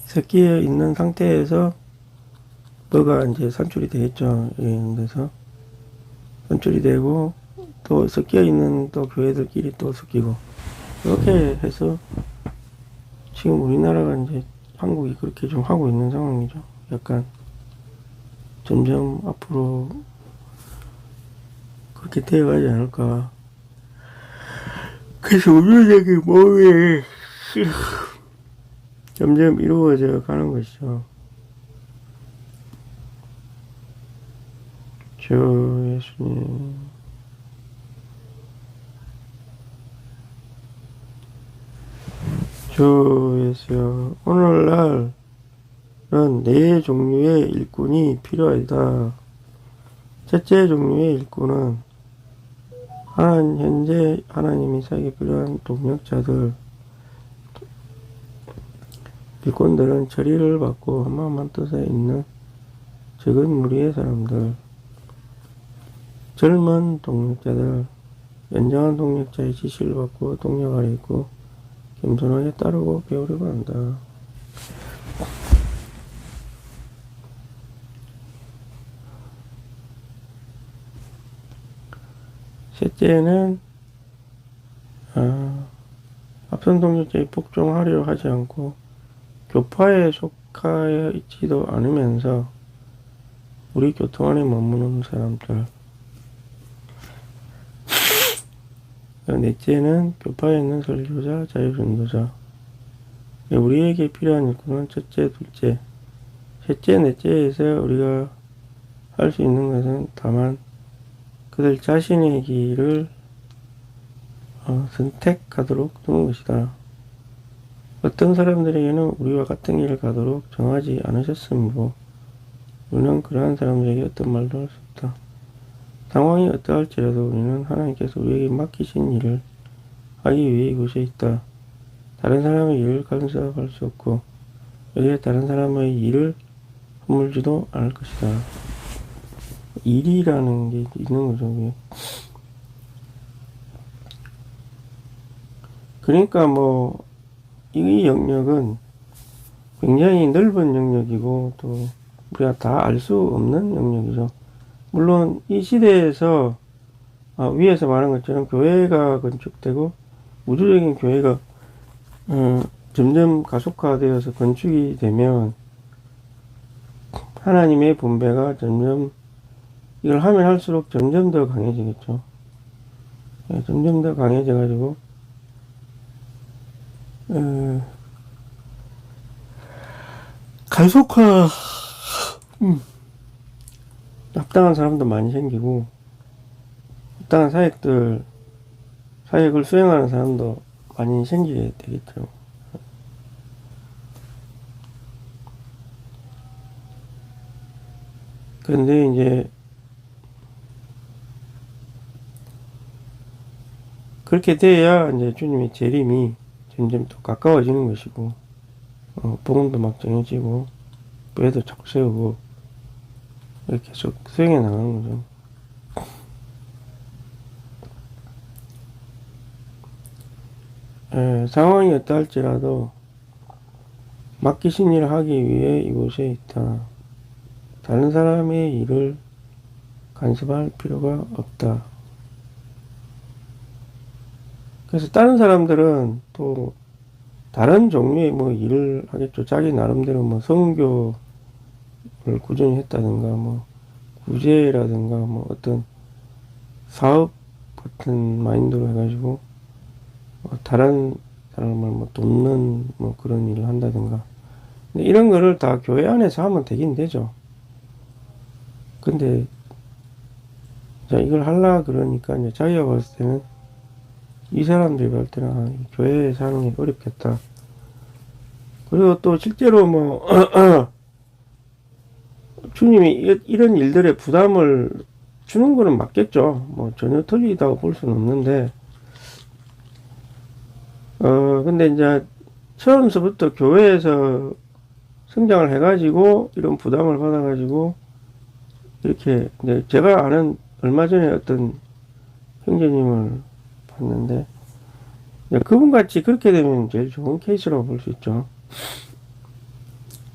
섞여 있는 상태에서 뭐가 이제 산출이 되겠죠. 이런 데서 산출이 되고 또 섞여 있는 또 교회들끼리 또 섞이고 이렇게 해서 지금 우리나라가 이제 한국이 그렇게 좀 하고 있는 상황이죠. 약간 점점 앞으로 그렇게 되어가지 않을까. 그래서 우주적인 몸이 점점 이루어져 가는 것이죠. 주 예수님, 주 예수여, 오늘날은 네 종류의 일꾼이 필요하다. 첫째 종류의 일꾼은 현재 하나님이 사에게 필요한 동력자들, 일꾼들은 처리를 받고 한마음한 뜻에 있는 적은 무리의 사람들, 젊은 동력자들, 연장한 동력자의 지시를 받고 동력 아래 있고 겸손하게 따르고 배우려고 한다. 셋째는 앞선 동력자에 복종하려 하지 않고 교파에 속하여 있지도 않으면서 우리 교통 안에 머무는 사람들. 넷째는 교파에 있는 설교자, 자유전도자. 우리에게 필요한 일꾼은 첫째, 둘째, 셋째, 넷째에서 우리가 할 수 있는 것은 다만 그들 자신의 길을 선택하도록 두는 것이다. 어떤 사람들에게는 우리와 같은 길을 가도록 정하지 않으셨으므로 우리는 그러한 사람들에게 어떤 말도 할 수 없다. 상황이 어떠할지라도 우리는 하나님께서 우리에게 맡기신 일을 하기 위해 이곳에 있다. 다른 사람의 일을 간섭할 수 없고 여기에 다른 사람의 일을 허물지도 않을 것이다. 일이라는 게 있는 거죠. 그러니까 이 영역은 굉장히 넓은 영역이고 또 우리가 다 알 수 없는 영역이죠. 물론 이 시대에서 위에서 말한 것처럼 교회가 건축되고 우주적인 교회가 점점 가속화되어서 건축이 되면 하나님의 분배가 점점 이걸 하면 할수록 점점 더 강해지겠죠. 점점 더 강해져 가지고 가속화 합당한 사람도 많이 생기고 합당한 사역을 수행하는 사람도 많이 생기게 되겠죠. 그런데 이제 그렇게 돼야 이제 주님의 재림이 점점 더 가까워지는 것이고 복음도 막 정해지고 교회도 자꾸 세우고 이렇게 계속 수행해 나가는 거죠. 상황이 어떠할지라도 맡기신 일을 하기 위해 이곳에 있다. 다른 사람의 일을 간섭할 필요가 없다. 그래서 다른 사람들은 또 다른 종류의 일을 하겠죠. 자기 나름대로 선교를 꾸준히 했다든가 구제라든가 어떤 사업 같은 마인드로 해가지고 다른 사람을 돕는 그런 일을 한다든가. 이런 거를 다 교회 안에서 하면 되긴 되죠. 근데 이걸 하려 그러니까 이제 자기가 봤을 때는 이 사람들이 볼 때는 교회에서 하는 게 어렵겠다. 그리고 또 실제로 주님이 이런 일들에 부담을 주는 거는 맞겠죠. 전혀 틀리다고 볼 수는 없는데, 근데 이제 처음서부터 교회에서 성장을 해가지고 이런 부담을 받아가지고 이렇게 이제 제가 아는 얼마 전에 어떤 형제님을 봤는데 그분같이 그렇게 되면 제일 좋은 케이스라고 볼 수 있죠.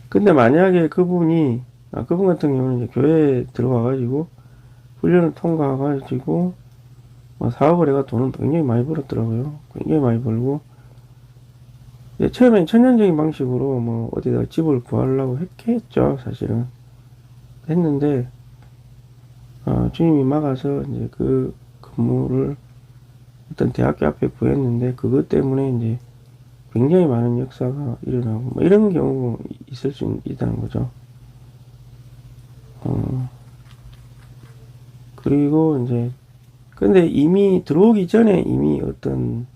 근데 만약에 그분 같은 경우는 이제 교회에 들어와가지고 훈련을 통과해가지고 사업을 해가 돈을 굉장히 많이 벌었더라고요. 굉장히 많이 벌고 처음엔 천연적인 방식으로 어디다가 집을 구하려고 했죠. 사실은 했는데 주님이 막아서 이제 그 건물을 어떤 대학교 앞에 구했는데 그것 때문에 이제 굉장히 많은 역사가 일어나고 뭐 이런 경우 있을 수 있다는 거죠. 그리고 이제 근데 이미 들어오기 전에 이미 어떤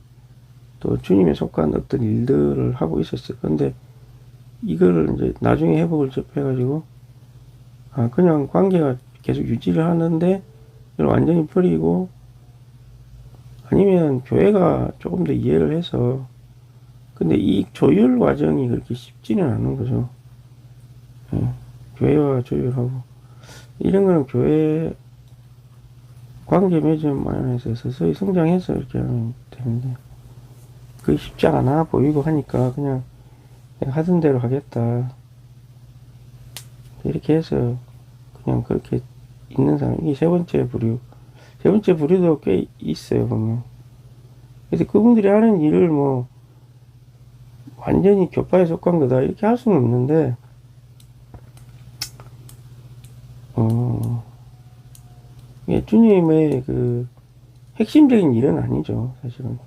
또 주님에 속한 어떤 일들을 하고 있었어요. 근데 이거를 이제 나중에 회복을 접해가지고 아 그냥 관계가 계속 유지를 하는데 이걸 완전히 버리고 아니면 교회가 조금 더 이해를 해서 근데 이 조율 과정이 그렇게 쉽지는 않은 거죠. 예, 교회와 조율하고 이런 거는 교회 관계 맺음 마련해서 서서히 성장해서 이렇게 하면 되는데 그게 쉽지 않아 보이고 하니까 그냥 내가 하던 대로 하겠다 이렇게 해서 그냥 그렇게 있는 사람 이게 세 번째 부류도 꽤 있어요 보면. 그래서 그분들이 하는 일을 뭐 완전히 교파에 속한 거다 이렇게 할 수는 없는데 예, 주님의 그 핵심적인 일은 아니죠 사실은.